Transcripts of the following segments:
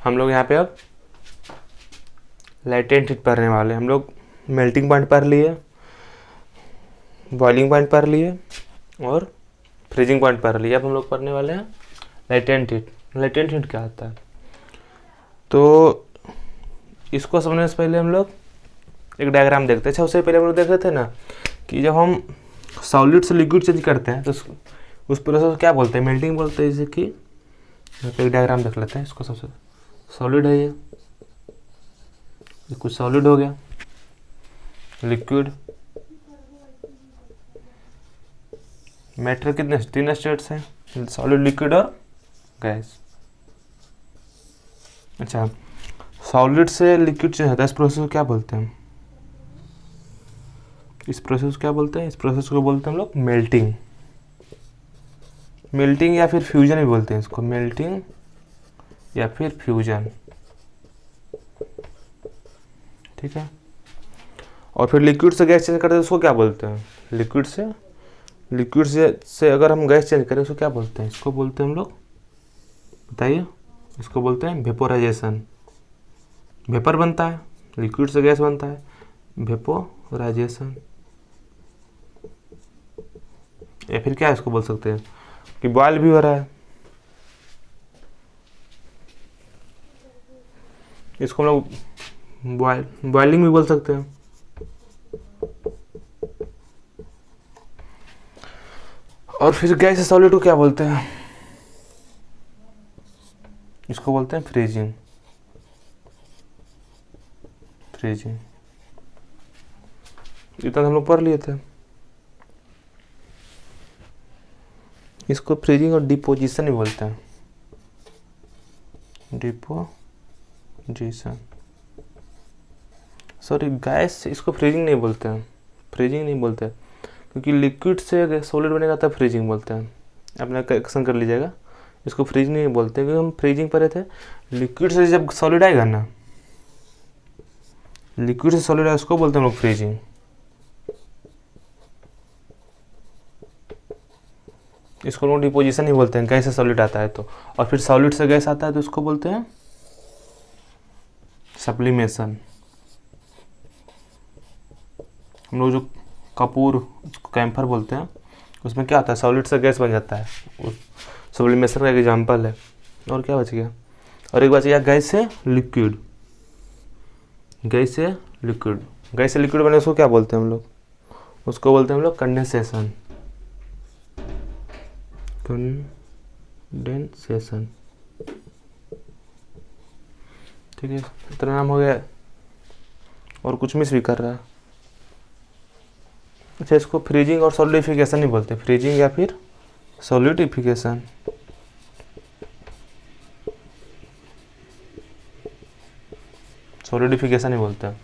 हम लोग यहाँ पे अब लेटेंट हीट पढ़ने वाले हैं। हम लोग मेल्टिंग पॉइंट पढ़ लिए, बॉइलिंग पॉइंट पढ़ लिए और फ्रीजिंग पॉइंट पढ़ लिए। अब हम लोग पढ़ने वाले हैं लेटेंट हीट। लेटेंट हीट क्या होता है? तो इसको समझने से पहले हम लोग एक डायग्राम देखते हैं। अच्छा, उससे पहले हम लोग देख रहे थे ना कि जब हम सॉलिड से लिक्विड चेंज करते हैं तो उस प्रोसेस को क्या बोलते हैं? मेल्टिंग बोलते हैं। जैसे कि यहाँ पे एक डायग्राम देख लेते हैं। इसको सबसे सॉलिड है, ये कुछ सॉलिड हो गया, लिक्विड। मैटर कितने? 3 स्टेट्स हैं, सॉलिड, लिक्विड और गैस। अच्छा, सॉलिड से लिक्विड चेंज होता है, इस प्रोसेस को क्या बोलते हैं? इस प्रोसेस को क्या बोलते हैं? इस प्रोसेस को बोलते हैं हम लोग मेल्टिंग। मेल्टिंग या फिर फ्यूजन भी बोलते हैं इसको, मेल्टिंग या फिर फ्यूजन। ठीक है। और फिर लिक्विड से गैस चेंज करते हैं उसको क्या बोलते हैं? लिक्विड से अगर हम गैस चेंज करें उसको क्या बोलते हैं? इसको बोलते हैं हम लोग, बताइए। इसको बोलते हैं वेपोराइजेशन। वेपर बनता है, लिक्विड से गैस बनता है, वेपोराइजेशन। या फिर क्या इसको बोल सकते हैं कि बॉयल भी हो रहा है, इसको हम लोग बॉइलिंग भी बोल सकते हैं। और फिर गैस से सॉलिड को क्या बोलते हैं? इसको बोलते हैं फ्रीजिंग। फ्रीजिंग इतना हम लोग पढ़ लिए थे। इसको फ्रीजिंग और डिपोजिशन भी बोलते हैं, डिपोजिशन। सॉरी, गैस, इसको फ्रीजिंग नहीं बोलते हैं, फ्रीजिंग नहीं बोलते क्योंकि लिक्विड से सॉलिड बनेगा तब फ्रीजिंग बोलते हैं। अपना करेक्शन कर लीजिएगा, इसको फ्रीज नहीं बोलते क्योंकि हम फ्रीजिंग पढ़े थे। लिक्विड से जब सॉलिड आएगा ना, लिक्विड से सॉलिड आएगा उसको बोलते हैं हम लोग फ्रीजिंग। इसको लोग डिपोजिशन ही बोलते हैं, गैस से सॉलिड आता है तो। और फिर सॉलिड से गैस आता है तो उसको बोलते हैं सब्लिमेशन। हम लोग जो कपूर, उसको कैम्फर बोलते हैं, उसमें क्या होता है? सॉलिड से गैस बन जाता है, उस सब्लिमेशन का एग्जाम्पल है। और क्या बच गया? और एक बच गया गैस से लिक्विड। गैस से लिक्विड, गैस से लिक्विड बने उसको क्या बोलते हैं हम लोग? उसको बोलते हैं हम लोग कंडेंसेशन। कंडेंसेशन, ठीक है। इतना नाम हो गया, और कुछ मिस भी कर रहा है। अच्छा, इसको फ्रीजिंग और सॉलिडिफिकेशन ही बोलते हैं, फ्रीजिंग या फिर सॉलिडिफिकेशन। सॉलिडिफिकेशन ही बोलते हैं।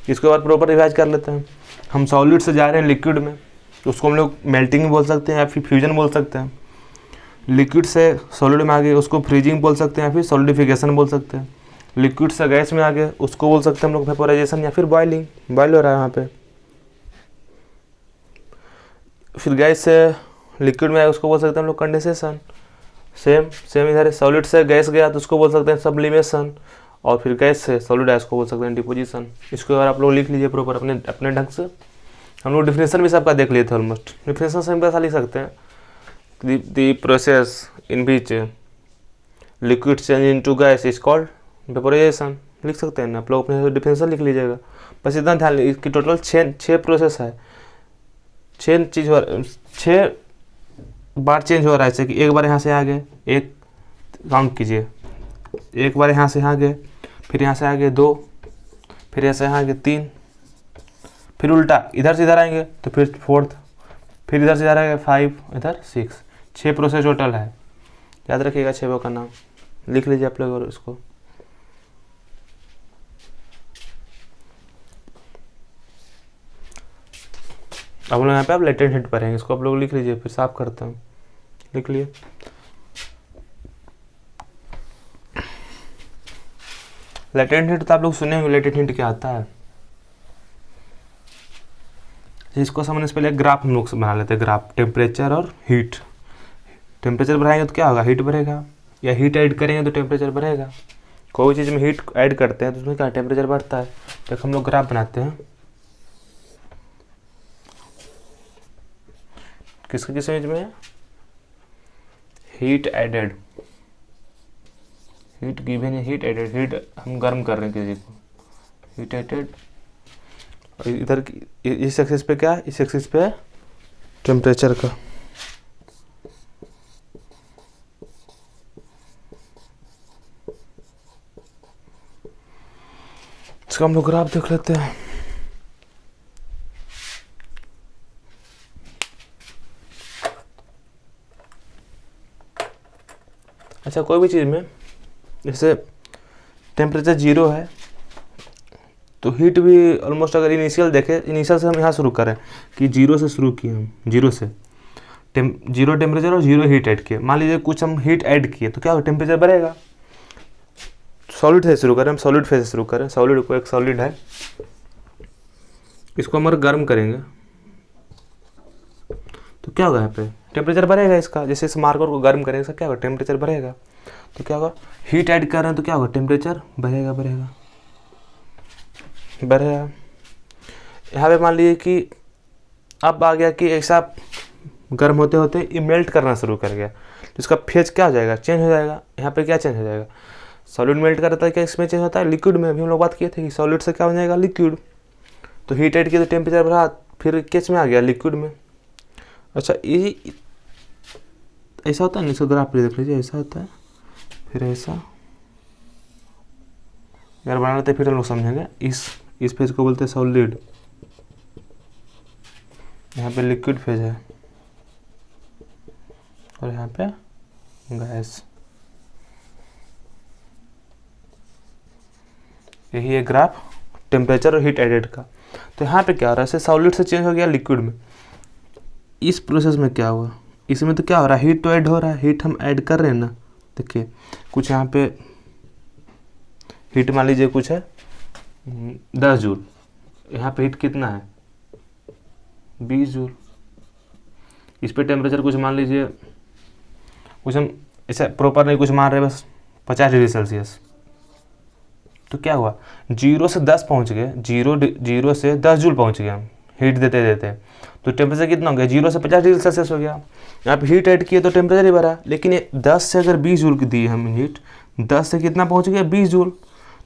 इसके बाद प्रॉपर रिवाइज कर लेते हैं। हम सॉलिड से जा रहे हैं लिक्विड में, तो उसको हम लोग मेल्टिंग बोल सकते हैं या फिर फ्यूजन बोल सकते हैं। लिक्विड से सॉलिड में आ गए उसको फ्रीजिंग बोल सकते हैं या फिर सॉलिडिफिकेशन बोल सकते हैं। लिक्विड से गैस में आ गए उसको बोल सकते हैं हम लोग वेपोराइजेशन या फिर बॉइलिंग, बॉयल हो रहा है यहाँ पे। फिर गैस से लिक्विड में आए उसको बोल सकते हैं हम लोग कंडेंसेशन। सेम इधर सॉलिड से गैस गया तो उसको बोल सकते हैं सब्लिमेशन। और फिर गैस से सॉलिड आया उसको बोल सकते हैं डिपोजिशन। इसको अगर आप लोग लिख लीजिए प्रॉपर अपने ढंग से। हम लोग डिफिनेशन भी सबका देख लिए थे ऑलमोस्ट। डिफिनेशन से हम ऐसा लिख सकते हैं, the process in which liquid change into gas is called vaporisation. लिख सकते हैं ना, आप लोग अपने डिफिनेशन लिख लीजिएगा। बस इतना ध्यान इसकी टोटल 6 प्रोसेस है। 6 बार चेंज हो रहा है। जैसे कि एक बार यहाँ से आ गए, एक काउंट कीजिए, एक बार यहाँ से यहाँ गए, फिर यहाँ से आ गए 2, फिर यहाँ से यहाँ गए 3, फिर उल्टा इधर से इधर आएंगे तो फिर 4th, फिर इधर से इधर आएंगे 5, इधर 6। 6 प्रोसेस टोटल है। याद रखिएगा 6 का नाम लिख लीजिए आप लोग। और इसको अब लोग यहाँ पे आप लेटेंट हीट पढ़ेंगे, इसको आप लोग लिख लीजिए। फिर साफ करते हैं, लिख लिए। लेटेंट हीट तो आप लोग सुने होंगे, लेटेंट हीट क्या आता है। इसको समझने से पहले ग्राफ हम लोग बना लेते हैं। ग्राफ टेम्परेचर और हीट। टेम्परेचर बढ़ाएंगे तो क्या होगा? हीट बढ़ेगा, या हीट ऐड करेंगे तो टेम्परेचर बढ़ेगा। कोई चीज़ में हीट ऐड करते हैं तो उसमें क्या टेम्परेचर बढ़ता है। तो हम लोग ग्राफ बनाते हैं किस इमेज में, हीट एडेड, हीट गिवन है, हीट एडेड, हीट हम गर्म कर रहे हैं किसी को, हीट एडेड। इधर इस एक्सिस पे क्या, इस एक्सिस पे टेम्परेचर का। इसका हम लोग ग्राफ देख लेते हैं। अच्छा, कोई भी चीज़ में जैसे टेम्परेचर 0 है तो हीट भी ऑलमोस्ट, अगर इनिशियल देखें, इनिशियल से हम यहाँ शुरू करें कि 0 से शुरू किए हम, 0 से 0 टेम्परेचर और 0 हीट ऐड किए। मान लीजिए कुछ हम हीट ऐड किए तो क्या होगा, टेम्परेचर बढ़ेगा। सॉलिड से शुरू करें, हम सॉलिड फेज से शुरू करें। सॉलिड को, एक सॉलिड है, इसको हम गर्म करेंगे तो क्या होगा, यहाँ पे टेम्परेचर बढ़ेगा इसका। जैसे इस मार्कर को गर्म करेंगे, इसका क्या होगा, टेम्परेचर बढ़ेगा। तो क्या होगा, हीट ऐड कर रहे हैं तो क्या होगा, टेम्परेचर बढ़ेगा बढ़ेगा बढ़ेगा। यहाँ पे मान लीजिए कि अब आ गया कि ऐसा गर्म होते होते ये मेल्ट करना शुरू कर गया, तो इसका फेज क्या हो जाएगा, चेंज हो जाएगा। यहाँ पे क्या चेंज हो जाएगा, सॉलिड मेल्ट करता है, क्या इसमें चेंज होता है, लिक्विड में। अभी हम लोग बात किए थे कि सॉलिड से क्या हो जाएगा, लिक्विड। तो हीट ऐड किया तो टेम्परेचर बढ़ा, फिर किस में आ गया, लिक्विड में। अच्छा, ये ऐसा होता है ना, इसको ग्राफ पे देख लीजिए, ऐसा होता है, फिर ऐसा। यार बना लेते फिर हम लोग समझेंगे। इस फेज को बोलते हैं सॉलिड, यहाँ पे लिक्विड फेज है और यहाँ पे गैस। यही है ग्राफ टेम्परेचर और हीट एडेड का। तो यहाँ पे क्या हो रहा है, ऐसे सॉलिड से चेंज हो गया लिक्विड में। इस प्रोसेस में क्या हुआ, इसमें तो क्या हो रहा है, हीट तो ऐड हो रहा है, हीट हम ऐड कर रहे हैं ना। देखिए कुछ यहाँ पे हीट मान लीजिए कुछ है 10 जूल, यहाँ पे हीट कितना है 20 जूल। इस पे टेम्परेचर कुछ मान लीजिए, कुछ हम ऐसा प्रॉपर नहीं कुछ मान रहे, बस 50 डिग्री सेल्सियस। तो क्या हुआ, 0 से 10 पहुँच गए, 0 से 10 जूल पहुँच गए हम हीट देते देते। तो टेम्परेचर कितना हो गया, 0 से 50 डिग्री सेल्सियस हो गया। यहाँ पे हीट ऐड किए तो टेम्परेचर ही बढ़ा, लेकिन ये 10 से अगर 20 जूल की दी हम हीट, 10 से कितना पहुँच गया 20 जूल,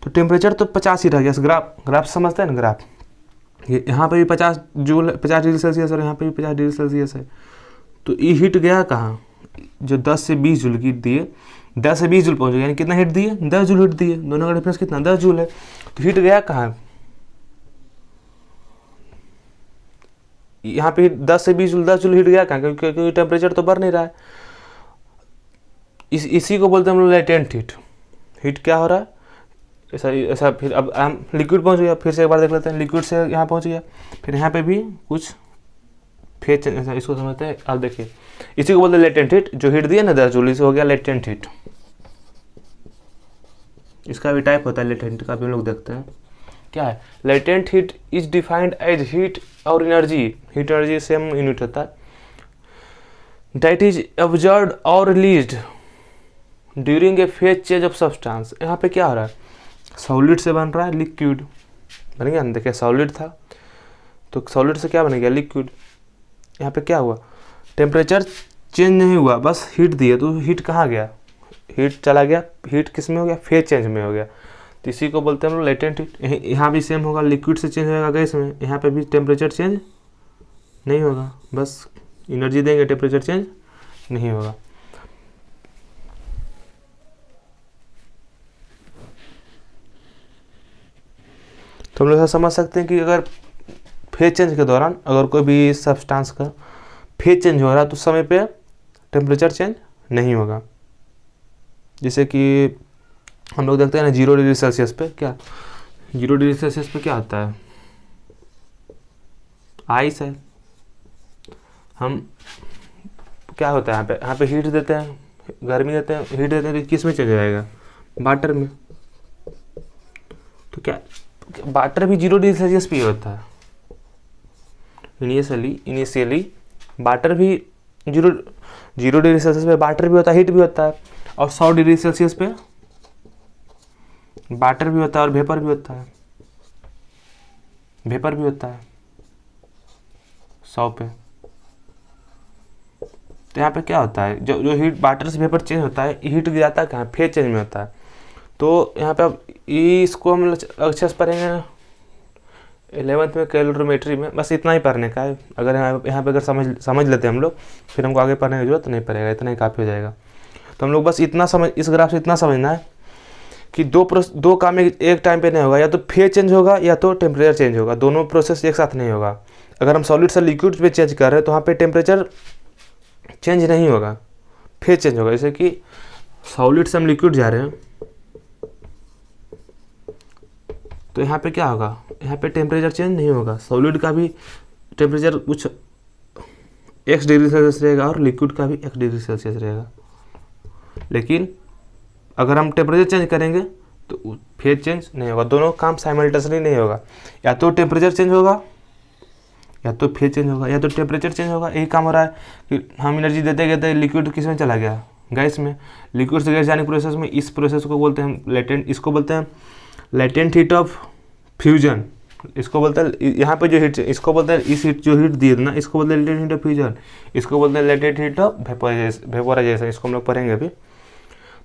तो टेम्परेचर तो 50 ही रह गया। ग्राफ समझते हैं ना, ग्राफ ये यहाँ पे भी 50 जूल, 50 डिग्री सेल्सियस और यहाँ पे भी 50 डिग्री सेल्सियस है। तो ये हीट गया कहाँ, जो 10 से 20 जूल की दिए, 10 से 20 जूल पहुँच गया, यानी कितना हीट दिए, 10 जूल हीट दिए। दोनों का डिफरेंस कितना, 10 जूल है। तो हीट गया कहाँ, यहाँ पे 10 से 20 जूल, 10 जूल हीट गया कहाँ, क्योंकि टेम्परेचर तो बढ़ नहीं रहा है। इसी को बोलते हैं हम लोग लेटेंट हीट। हीट क्या हो रहा है, ऐसा फिर अब हम लिक्विड पहुँच गया, फिर से एक बार देख लेते हैं, लिक्विड से यहाँ पहुँच गया, फिर यहाँ पे भी कुछ फेज ऐसा, इसको समझते हैं। अब देखिए इसी को बोलते हैं लेटेंट हीट। जो हीट दिया ना 10 जूल, इसे हो गया लेटेंट हीट। इसका भी टाइप होता है लेटेंट का, भी हम लोग देखते हैं क्या है। Latent heat is defined as heat और energy, heat energy same unit होता है, दैट इज ऑब्जर्व्ड और released during a phase change of substance. यहाँ पे क्या हो रहा है, सॉलिड से बन रहा है लिक्विड, बन गया ना। देखिए सॉलिड था तो सॉलिड से क्या बन गया, लिक्विड। यहाँ पे क्या हुआ, टेम्परेचर चेंज नहीं हुआ, बस हीट दिए तो हीट कहाँ गया, हीट चला गया। हीट किस में हो गया, फेज चेंज में हो गया। तो इसी को बोलते हैं हम लोग लेटेंट हीट। यहाँ भी सेम होगा, लिक्विड से चेंज होगा गैस में, यहाँ पे भी टेम्परेचर चेंज नहीं होगा, बस एनर्जी देंगे, टेम्परेचर चेंज नहीं होगा। तो हम लोग ऐसा समझ सकते हैं कि अगर फेज चेंज के दौरान अगर कोई भी सब्सटेंस का फेज चेंज हो रहा है तो समय पे टेम्परेचर चेंज नहीं होगा। जैसे कि हम लोग देखते हैं ना 0 डिग्री सेल्सियस पे क्या, 0 डिग्री सेल्सियस पे क्या होता है, आइस है। हम क्या होता है यहाँ पे हीट देते हैं, गर्मी देते हैं, हीट देते हैं, तो किस में चल जाएगा, वाटर में। तो क्या वाटर भी 0 डिग्री सेल्सियस पे होता है इनिशियली वाटर भी 0 डिग्री सेल्सियस पे वाटर भी होता है, हीट भी होता है। और 100 डिग्री सेल्सियस पे वाटर भी होता है और वेपर भी होता है, वेपर भी होता है 100 पे। तो यहाँ पे क्या होता है, जो जो हीट वाटर से वेपर चेंज होता है, हीट जाता है कहाँ, फेज चेंज में होता है। तो यहाँ पे अब इसको हम अच्छे से पढ़ेंगे 11th में कैलोरीमेट्री में, बस इतना ही पढ़ने का है। अगर यहाँ पे अगर समझ लेते हैं हम लोग, फिर हमको आगे पढ़ने की जरूरत नहीं पड़ेगा, इतना ही काफ़ी हो जाएगा। तो हम लोग बस इतना समझ, इस ग्राफ से इतना समझना है कि दो काम एक टाइम पे नहीं होगा, या तो फेज चेंज होगा या तो टेम्परेचर चेंज होगा, दोनों प्रोसेस एक साथ नहीं होगा। अगर हम सॉलिड से लिक्विड पे चेंज कर रहे हैं तो वहाँ पे टेम्परेचर चेंज नहीं होगा, फेज चेंज होगा। जैसे कि सॉलिड से हम लिक्विड जा रहे हैं तो यहाँ पे क्या होगा, यहाँ पे टेम्परेचर चेंज नहीं होगा, सॉलिड का भी टेम्परेचर कुछ x डिग्री सेल्सियस रहेगा और लिक्विड का भी x डिग्री सेल्सियस रहेगा। लेकिन अगर हम टेम्परेचर चेंज करेंगे तो फेज चेंज नहीं होगा, दोनों काम साइमल्टेनियसली नहीं होगा। या तो टेम्परेचर चेंज होगा या तो फेज चेंज होगा, या तो टेम्परेचर चेंज होगा। यही काम हो रहा है कि हम एनर्जी देते देते लिक्विड किस में चला गया, गैस में। लिक्विड से गैस जाने के प्रोसेस में, इस प्रोसेस को बोलते हैं लेटेंट, इसको बोलते हैं लेटेंट हीट ऑफ फ्यूजन। इसको बोलते हैं, यहाँ पे जो हीट, इसको बोलते हैं, इस हीट जो हीट दी है ना, इसको बोलते हैं लेटेंट हीट ऑफ फ्यूजन, इसको बोलते हैं लेटेंट हीट ऑफ वेपोराइजेशन। इसको हम लोग पढ़ेंगे अभी।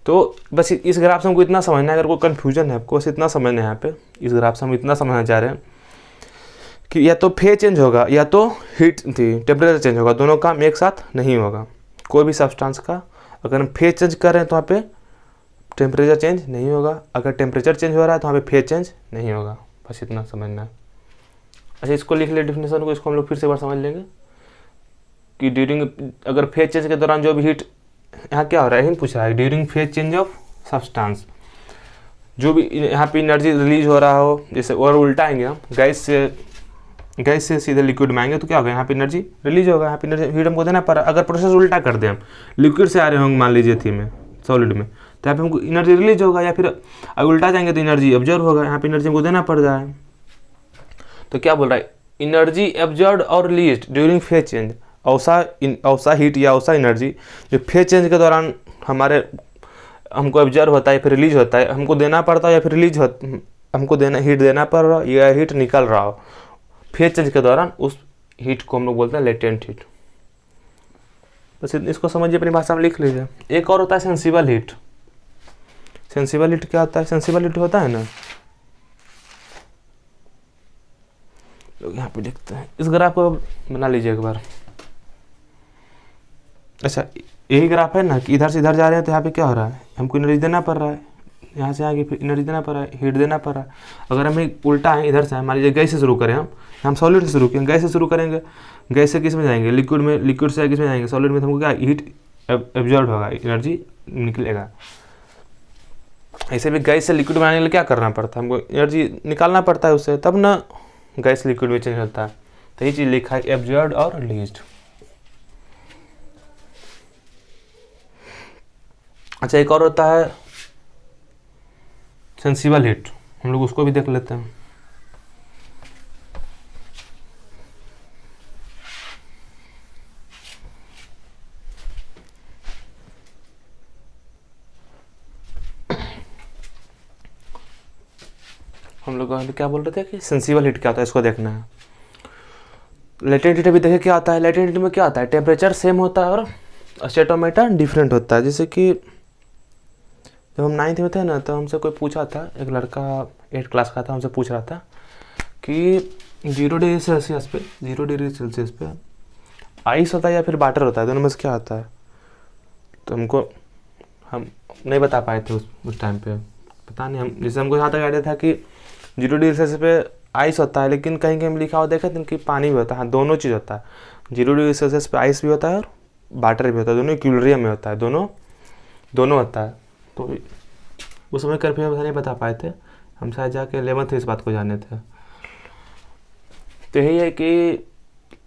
तो बस इस ग्राफ से हमको इतना समझना है, अगर कोई कन्फ्यूजन है आपको, बस इतना समझना है। यहाँ पे इस ग्राफ से हम इतना समझना चाह रहे हैं कि या तो फेज चेंज होगा या तो हीट थी टेम्परेचर चेंज होगा, दोनों काम एक साथ नहीं होगा। कोई भी सब्सटेंस का अगर हम फेज चेंज कर रहे हैं तो वहाँ पे टेम्परेचर चेंज नहीं होगा, अगर टेम्परेचर चेंज हो रहा है तो वहाँ पे फेज चेंज नहीं होगा। बस इतना समझना है। अच्छा, इसको लिख ले डेफिनेशन को, इसको हम लोग फिर से एक बार समझ लेंगे कि ड्यूरिंग, अगर फेज चेंज के दौरान जो भी हीट, यहाँ क्या हो रहा है, यही पूछ रहा है, during phase change of substance, जो भी यहाँ पे एनर्जी रिलीज हो रहा हो, जैसे और उल्टा आएंगे हम, गैस से सीधे लिक्विड में आएंगे तो क्या होगा, यहाँ पे एनर्जी रिलीज होगा, यहाँ पे एनर्जी हीट हमको देना पड़ा। अगर प्रोसेस उल्टा कर दें, हम लिक्विड से आ रहे होंगे मान लीजिए थी में सॉलिड में, तो यहाँ पे हमको एनर्जी रिलीज होगा, या फिर अगर उल्टा जाएंगे तो एनर्जी ऑब्जर्व होगा, यहाँ पे एनर्जी हमको देना पड़ रहा है। तो क्या बोल रहा है, एनर्जी एब्जॉर्ब और release during phase change, Ausa heat या औसा एनर्जी जो फेज चेंज के दौरान हमारे हमको ऑब्जर्व होता है, फिर रिलीज होता है, हमको देना पड़ता है, या फिर रिलीज हो, हमको देना हीट देना पड़ रहा हो या हीट निकल रहा हो फेज चेंज के दौरान, उस हीट को हम लोग बोलते हैं लेटेंट हीट। बस इसको समझिए, अपनी भाषा में लिख लीजिए। एक और होता है सेंसिबल हीट। सेंसिबल हीट क्या होता है, सेंसिबल हीट होता है ना, लोग यहाँ पे देखते हैं, इस ग्राफ को बना लीजिए एक बार। अच्छा, यही ग्राफ है ना कि इधर से इधर जा रहे हैं तो यहाँ पे क्या हो रहा है, हमको एनर्जी देना पड़ रहा है, यहाँ से आगे फिर एनर्जी देना पड़ रहा है, हीट देना पड़ रहा है। अगर हमें उल्टा है, इधर से मान लीजिए गैस से शुरू करें, हम सॉलिड से शुरू किए, गैस से शुरू करेंगे, गैस से किस में जाएंगे, लिक्विड में, लिक्विड से किस में जाएंगे, सॉलिड में, तो हमको क्या हीट एब्जॉर्ब होगा, एनर्जी निकलेगा। ऐसे भी गैस से लिक्विड बनाने के लिए क्या करना पड़ता है, हमको एनर्जी निकालना पड़ता है उससे, तब ना गैस लिक्विड में चेंज होता है। तो ये चीज़ लिखा है एब्जॉर्ब और रिलीज्ड। अच्छा, एक और होता है सेंसिबल हीट, हम लोग उसको भी देख लेते हैं। हम लोग क्या बोल रहे थे कि सेंसिबल हीट क्या होता है, इसको देखना है। लेटेंट हीट भी देखे क्या होता है। लेटेंट हीट में क्या होता है, टेम्परेचर सेम होता है और स्टेटोमीटर डिफरेंट होता है। जैसे कि जब हम 9th में थे ना, तो हमसे कोई पूछा था, एक लड़का 8th क्लास का था, हमसे पूछ रहा था कि 0 डिग्री सेल्सियस पे आइस होता है या फिर वाटर होता है, दोनों में से क्या होता है। तो हम नहीं बता पाए थे उस टाइम पे, पता नहीं। हम जैसे हमको यहाँ तक आइडिया था कि 0 डिग्री सेल्सियस पे आइस होता है, लेकिन कहीं कहीं लिखा हुआ देखा था कि पानी भी होता है। हाँ, दोनों चीज़ होता है, 0 डिग्री सेल्सियस पे आइस भी होता है और वाटर भी होता है, दोनों इक्विलिब्रियम में होता है, दोनों होता है। तो उस समय कन्फ्यूजन नहीं बता पाए थे, हम शायद जाके 11th में इस बात को जाने थे। तो यही है कि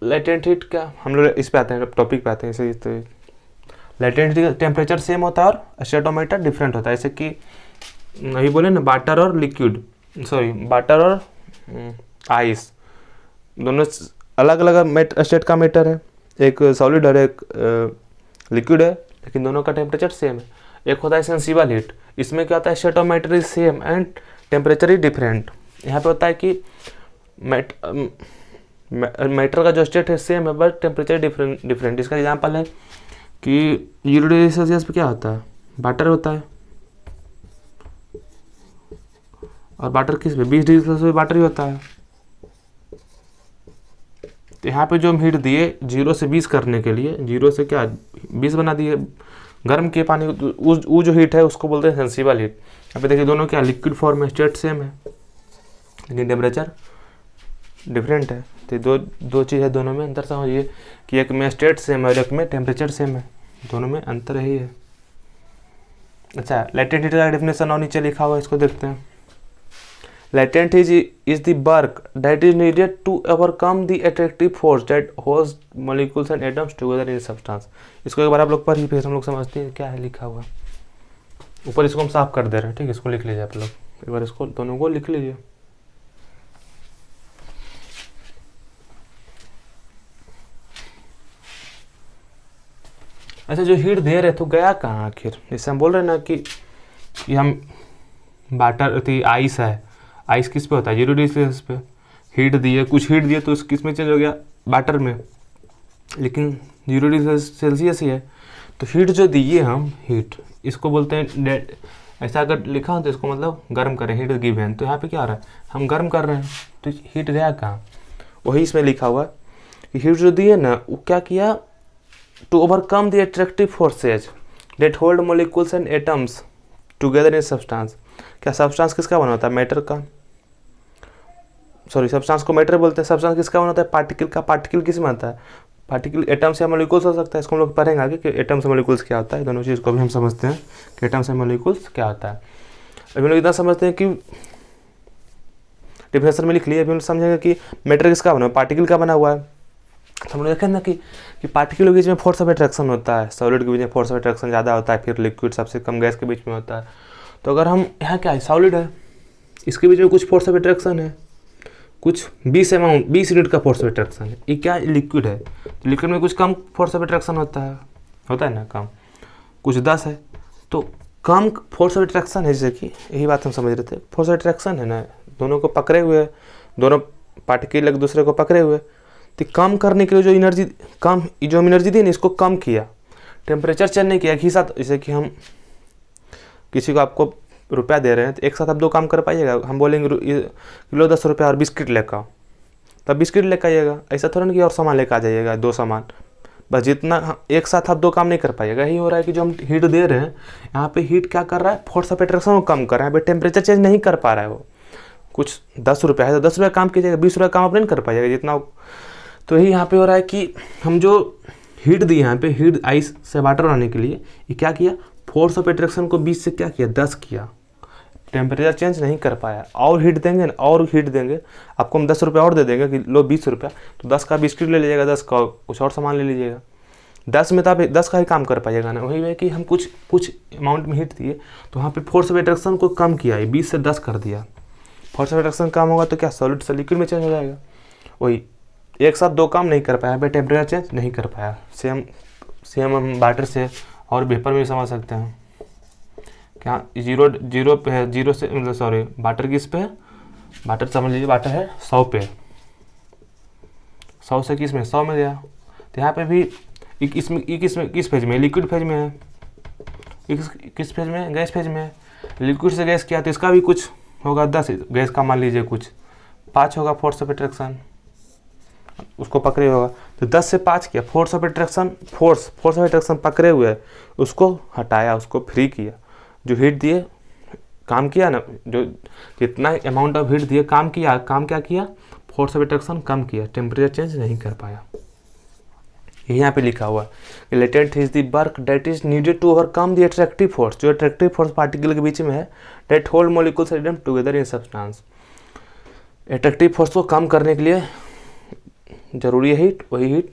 लेटेंट हीट का, हम लोग इस पे आते हैं, टॉपिक पे आते हैं। इसे तो लेटेंट हीट टेम्परेचर सेम होता है और स्टेटोमीटर डिफरेंट होता है। जैसे कि अभी बोले ना, वाटर और आइस दोनों अलग अलग स्टेट का मैटर है, एक सॉलिड और एक लिक्विड है, लेकिन दोनों का टेम्परेचर सेम है। एक होता है सेंसिबल हीट। इसमें क्या होता है, state of matter is same and temperature is different. यहाँ पे होता है कि मैटर का जो स्टेट है सेम है बट टेम्परेचर डिफरेंट। इसका एग्जांपल है कि 0 डिग्री सेल्सियस पे क्या होता है, वाटर होता है, और वाटर किस पे 20 डिग्री सेल्सियस पे वाटर ही होता है। तो यहाँ पे जो हम हीट दिए 0 से 20 करने के लिए, 0 से क्या 20 बना दिए गर्म के पानी को, वो जो हीट है उसको बोलते हैं सेंसिबल हीट। यहाँ पे देखिए दोनों क्या लिक्विड फॉर्म में, स्टेट सेम है लेकिन टेम्परेचर डिफरेंट है। तो दो चीज़ है, दोनों में अंतर समझिए कि एक में स्टेट सेम है और एक में टेम्परेचर सेम है, दोनों में अंतर ही है। अच्छा, लेटेंट हीट का डेफिनेशन और नीचे लिखा हुआ है, इसको देखते हैं। Latent heat is the work that is needed to overcome the attractive force that holds molecules and atoms together in substance. इसको एक बार आप लोग पढ़ ही, फिर हम लोग समझते हैं क्या है लिखा हुआ। ऊपर इसको हम साफ कर दे रहे हैं, ठीक है, इसको लिख लीजिए आप लोग, एक बार इसको दोनों को लिख लीजिए। अच्छा, जो हीट दे रहे तो गया कहाँ आखिर, जैसे हम बोल रहे हैं ना कि हम वाटर थी, आइस है, आइस किस पे होता है 0 डिग्री सेल्सियस पे, हीट दिए, कुछ हीट दिए तो किस में चेंज हो गया, वाटर में, लेकिन 0 डिग्री सेल्सियस ही है। तो हीट जो दिए हम, हीट इसको बोलते हैं ऐसा अगर लिखा हो तो इसको मतलब गर्म करें, हीट गिवन। तो यहाँ पे क्या आ रहा है, हम गर्म कर रहे हैं, तो हीट गया कहाँ, वही इसमें लिखा हुआ कि हीट जो दिए ना वो क्या किया, to overcome the attractive forces that hold molecules and atoms together in substance। क्या सब्सटेंस किसका बना होता है, मैटर का, सॉरी सब्सटेंस को मैटर बोलते हैं। सब्सटेंस किसका बना होता है, पार्टिकल का। पार्टिकल किस में आता है, पार्टिकल एटम्स या मॉलिक्यूल्स हो सकता है। इसको हम लोग पढ़ेंगे आगे कि एटम्स और मॉलिक्यूल्स क्या होता है, दोनों चीज़ को भी हम समझते हैं कि एटम्स और मॉलिक्यूल्स क्या होता है। अभी हम लोग इतना समझते हैं कि डिफिनेशन में लिख लिया, अभी हम समझेंगे कि मैटर किसका बना, पार्टिकल का बना हुआ है। हम लोग देखें ना कि पार्टिकल के बीच में फोर्स ऑफ अट्रैक्शन होता है, सॉलिड के बीच में फोर्स ऑफ अट्रैक्शन ज़्यादा होता है, फिर लिक्विड सबसे कम गैस के बीच में होता है। तो अगर हम यहाँ क्या है, सॉलिड है, इसके बीच में कुछ फोर्स ऑफ अट्रैक्शन है, कुछ 20 यूनिट का फोर्स ऑफ अट्रैक्शन है। ये क्या लिक्विड है, तो लिक्विड में कुछ कम फोर्स ऑफ अट्रैक्शन होता है ना कम, कुछ 10 है, तो कम फोर्स ऑफ अट्रैक्शन है। जैसे कि यही बात हम समझ रहे थे, फोर्स ऑफ अट्रैक्शन है ना, दोनों को पकड़े हुए, दोनों पार्टिकल एक दूसरे को पकड़े हुए, तो कम करने के लिए जो एनर्जी कम, जो हम एनर्जी दी ना इसको कम किया, टेम्परेचर चेंज नहीं किया एक ही साथ। जैसे कि हम किसी को आपको रुपया दे रहे हैं तो एक साथ आप 2 काम कर पाइएगा। हम बोलेंगे किलो 10 रुपया और बिस्किट लेकर, तब बिस्किट लेकर आइएगा, ऐसा थोड़ा ना कि और सामान लेकर आ जाइएगा 2 सामान, बस जितना एक साथ आप 2 काम नहीं कर पाइएगा। यही हो रहा है कि जो हम हीट दे रहे हैं, यहाँ पे हीट क्या कर रहा है, फोर्स ऑफ अट्रैक्शन को कम कर रहा है, यहाँ पे टेम्परेचर चेंज नहीं कर पा रहा है। वो कुछ 10 रुपया है तो 10 रुपया काम कीजिएगा, 20 रुपया काम आप नहीं कर पाइएगा जितना। तो यही यहाँ पे हो रहा है कि हम जो हीट दी, यहाँ पे हीट आइस से वाटर बनाने के लिए, ये क्या किया, फोर्स ऑफ अट्रैक्शन को 20 से क्या किया 10 किया, टेम्परेचर चेंज नहीं कर पाया। और हीट देंगे ना, और हीट देंगे, आपको हम 10 रुपया और दे देंगे कि लो 20 रुपया, तो 10 का बिस्किट ले लीजिएगा, 10 का कुछ और सामान ले लीजिएगा, 10 में तो आप 10 का ही काम कर पाइएगा ना। वही है कि हम कुछ अमाउंट में हीट दिए तो वहाँ पे फोर्स ऑफ अट्रैक्शन को कम किया, 20 से 10 कर दिया। फोर्स ऑफ अट्रैक्शन कम होगा तो क्या, सॉलिड से लिक्विड में चेंज हो जाएगा। वही एक साथ 2 काम नहीं कर पाया, भाई टेम्परेचर चेंज नहीं कर पाया। सेम हम वाटर से और वेपर में भी समझ सकते हैं। क्या 0 पे है, 0 से मतलब सॉरी वाटर किस पे है, वाटर समझ लीजिए वाटर है 100 पे, 100 से किस में 100 में गया। तो यहाँ पे भी किस फेज में, लिक्विड फेज में है, किस फेज में, गैस फेज में है। लिक्विड से गैस किया तो इसका भी कुछ होगा 10, गैस का मान लीजिए कुछ 5 होगा फोर्स ऑफ अट्रैक्शन, उसको पकड़े होगा। तो 10 से 5 किया, force of attraction, force of attraction पकड़े हुए है, उसको हटाया, उसको फ्री किया। जो हीट दिए काम किया ना, जो जितना अमाउंट ऑफ हीट दिए काम किया, काम क्या किया, फोर्स ऑफ अट्रैक्शन कम किया, टेम्परेचर चेंज नहीं कर पाया। ये यहाँ पे लिखा हुआ है, latent is the work that is needed to overcome the attractive force, जो अट्रैक्टिव फोर्स पार्टिकल के बीच में है, that hold molecules and atoms together in substance. Attractive force को कम करने के लिए जरूरी है हीट, वही हीट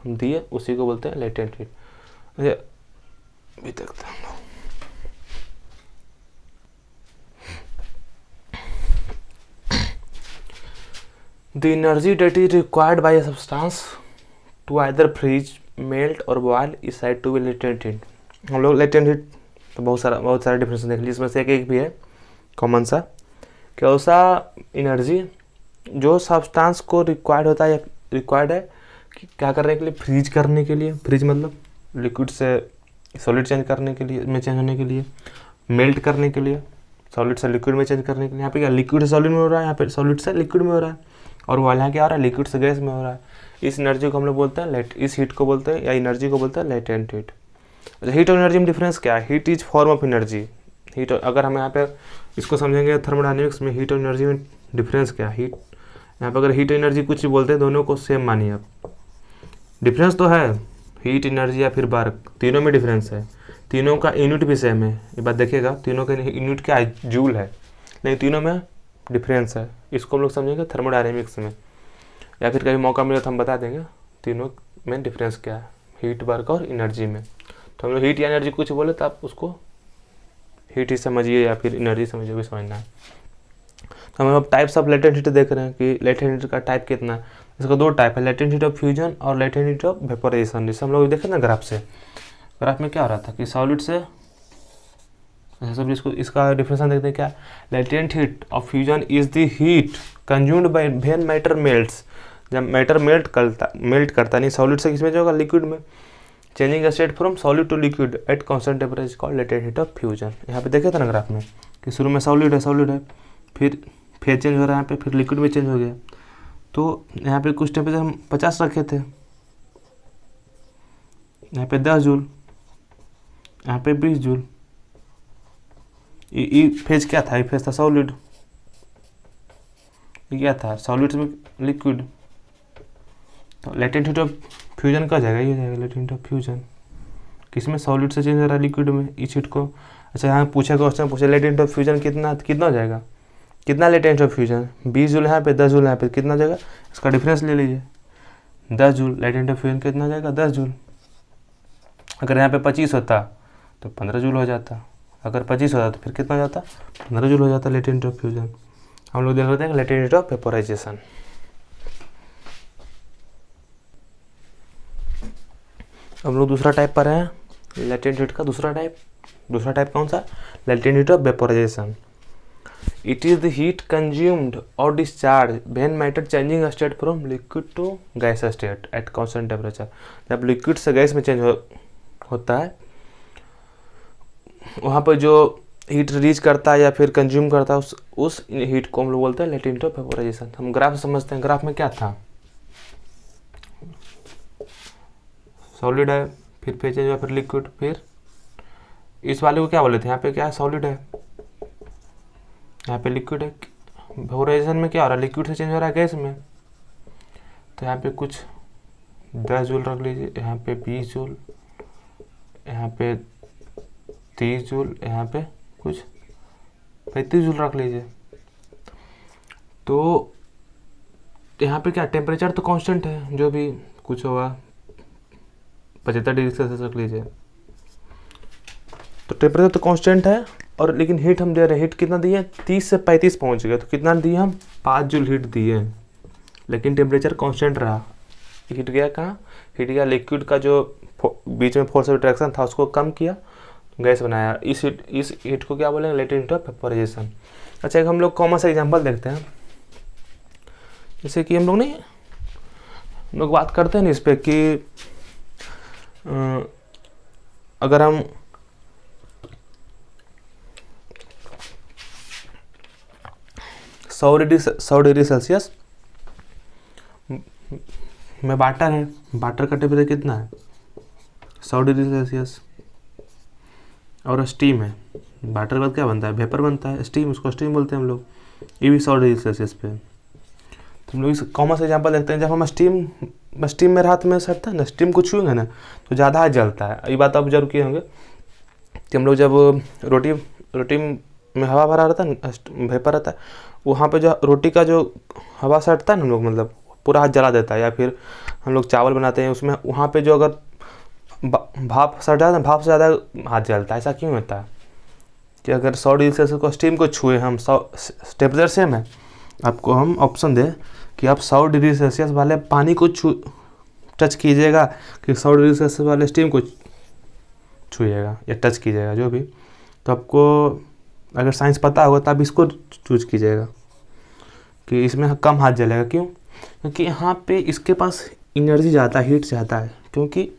हम दिए उसी को बोलते हैं लेटेंट हीट। अभी तक the energy that is required by a substance to either freeze, melt और boil is said to be latent heat. हम लोग लेटेंट हीट तो बहुत सारे डिफरेंस देख लीजिए, इसमें से एक भी है कॉमन सा। क्या सा एनर्जी जो सब्सटेंस को रिक्वायर्ड होता है या रिक्वायर्ड है कि क्या करने के लिए, फ्रीज करने के लिए, फ्रीज मतलब लिक्विड से सॉलिड चेंज करने के लिए, में चेंज होने के लिए, मेल्ट करने के लिए, सॉलिड से लिक्विड में चेंज करने के लिए। यहाँ पे क्या लिक्विड से सॉलिड में हो रहा है, यहाँ पे सॉलिड से लिक्विड में हो रहा है, और वो यहाँ क्या हो रहा है, लिक्विड से गैस में हो रहा है। इस एनर्जी को हम लोग बोलते हैं इस हीट को बोलते हैं या एनर्जी को बोलते हैं लेटेंट हीट। अच्छा, हीट और एनर्जी में डिफरेंस क्या है? Heat is form of energy. Heat, अगर हम यहाँ पे इसको समझेंगे थर्मोडायनेमिक्स में, हीट और एनर्जी में डिफरेंस क्या है? हीट, यहाँ पे अगर हीट एनर्जी कुछ भी बोलते हैं, दोनों को सेम मानिए आप। डिफरेंस तो है, हीट एनर्जी या फिर वर्क, तीनों में डिफरेंस है। तीनों का यूनिट भी सेम है, ये बात देखिएगा, तीनों का यूनिट क्या है, जूल है, लेकिन तीनों में डिफरेंस है। इसको हम लोग समझेंगे थर्मोडायनेमिक्स में, या फिर कभी मौका मिले तो हम बता देंगे तीनों में डिफरेंस क्या है, हीट, वर्क और एनर्जी में। तो हम लोग हीट या एनर्जी कुछ बोले तो आप उसको हीट ही समझिए या फिर एनर्जी समझिए, भी समझना है। तो हम अब टाइप्स ऑफ लेटेंट हीट देख रहे हैं कि लेटेंट हीट का टाइप कितना है। इसका दो टाइप है, लेटेंट हीट ऑफ फ्यूजन और लेटेंट हीट ऑफ वेपोराइजेशन। जैसे हम लोग देखे ना ग्राफ से, ग्राफ में क्या हो रहा था कि सॉलिड से सब, इसका डिफिनेशन देखते हैं क्या, latent heat of fusion is the heat consumed by when matter melts, जब मैटर मेल्ट करता नहीं सॉलिड से, किसमें होगा, लिक्विड में, changing state from solid to liquid at constant temperature called latent heat of fusion. यहाँ पे देखे थे ना ग्राफ में कि शुरू में सॉलिड है, फिर फेज चेंज हो रहा है यहाँ पे, फिर लिक्विड में चेंज हो गया। तो यहाँ पे कुछ टेम्परेचर हम 50 रखे थे, यहाँ पे 10 जूल, यहाँ पे 20 जूल। ये फेज क्या था, ये फेज था सॉलिड, ये क्या था, सॉलिड में लिक्विड। तो लेटेंट हीट ऑफ फ्यूजन का जाएगा, ये जाएगा लेटेंट हीट ऑफ फ्यूजन, किसमें, सॉलिड से चेंज हो रहा है लिक्विड में, इस हीट को। अच्छा, यहाँ पूछा क्वेश्चन पूछे लेटेंट ऑफ फ्यूजन कितना हो जाएगा, कितना लेटेंट ऑफ फ्यूजन, 20 जूल यहाँ पे, 10 जूल यहाँ पे, कितना हो जाएगा, इसका डिफरेंस ले लीजिए, 10 जूल। लेटेंट ऑफ फ्यूजन कितना हो जाएगा, 10 जूल। अगर यहाँ पे 25 होता तो 15 जूल हो जाता, अगर 25 होता तो फिर कितना हो जाता, 15 जूल हो जाता लेटेंट ऑफ फ्यूजन। हम लोग देख लेते हैं लेटेंट हीट ऑफ वेपोराइजेशन। हम लोग दूसरा टाइप पर हैं, लेटेंट हीट का दूसरा टाइप कौन सा, latent heat of vaporisation. It is the heat consumed और discharge when matter changing state from liquid to gas state at constant temperature. जब लिक्विड से गैस में चेंज होता है, वहाँ पर जो हीट रिलीज करता है या फिर कंज्यूम करता है, उस हीट को हम लोग बोलते हैं लेटेंट हीट ऑफ वेपोराइजेशन। हम ग्राफ समझते हैं, ग्राफ में क्या था, सॉलिड है, फिर फेज चेंज हुआ, फिर लिक्विड, फिर इस वाले को क्या बोले थे, यहाँ पे क्या है, सॉलिड है, यहाँ पे लिक्विड है। वेपोराइजेशन में क्या हो रहा है, लिक्विड से चेंज हो रहा है गैस में। तो यहाँ पे कुछ 10 जूल रख लीजिए, यहाँ पे 20 जूल, यहाँ पे 30 जूल, यहाँ पे कुछ 35 जूल रख लीजिए। तो यहाँ पे क्या, टेम्परेचर तो कांस्टेंट है, जो भी कुछ होगा 75 डिग्री सेल्सियस रख लीजिए। तो टेम्परेचर तो कांस्टेंट है, और लेकिन हीट हम दे रहे हैं, हीट कितना दिए, 30 से 35 पहुंच गए, तो कितना दिए हम, 5 जूल हीट दिए, लेकिन टेम्परेचर कांस्टेंट रहा। हीट गया कहाँ, हीट गया लिक्विड का जो बीच में फोर्स ऑफ अट्रैक्शन था उसको कम किया, गैस बनाया। इस हीट को क्या बोलेंगे, लेटेंट हीट ऑफ वेपोराइजेशन। अच्छा, एक हम लोग कॉमन सा एग्जांपल देखते हैं, जैसे कि हम लोग बात करते हैं ना इस पर कि अगर हम 100 डिग्री सेल्सियस में वाटर है, वाटर का टेम्परेचर कितना है, 100 डिग्री सेल्सियस, और स्टीम है, वाटर के बाद क्या बनता है, वेपर बनता है, स्टीम, उसको स्टीम बोलते हैं हम लोग, ये भी 100 डिग्री सेल्सियस पे। तो हम लोग इस कॉमन से एग्जांपल देखते हैं, जब हम स्टीम मेरे हाथ में सटता है ना, स्टीम को छुएंगे ना तो ज़्यादा हाथ जलता है। ये बात आप जरूर किए होंगे कि हम लोग जब रोटी में हवा भरा रहता है, वेपर रहता है, वहाँ पे जो रोटी का जो हवा सटता है ना, हम लोग मतलब पूरा हाथ जला देता है। या फिर हम लोग चावल बनाते हैं, उसमें वहाँ पे जो अगर भाप सट जाता है, भाप से ज़्यादा हाथ जलता है। ऐसा क्यों होता है कि अगर 100 डिग्री सेल्सियस को स्टीम को छुए हम, 100 टेम्परेचर सेम है, आपको हम ऑप्शन दें कि आप 100 डिग्री सेल्सियस वाले पानी को टच कीजिएगा कि 100 डिग्री सेल्सियस वाले स्टीम को छुइएगा या टच कीजिएगा, जो भी। तो आपको अगर साइंस पता होगा तब इसको चूज कीजिएगा कि इसमें कम हाथ जलेगा। क्यों? क्योंकि यहाँ पे इसके पास एनर्जी ज़्यादा, हीट ज़्यादा है। क्योंकि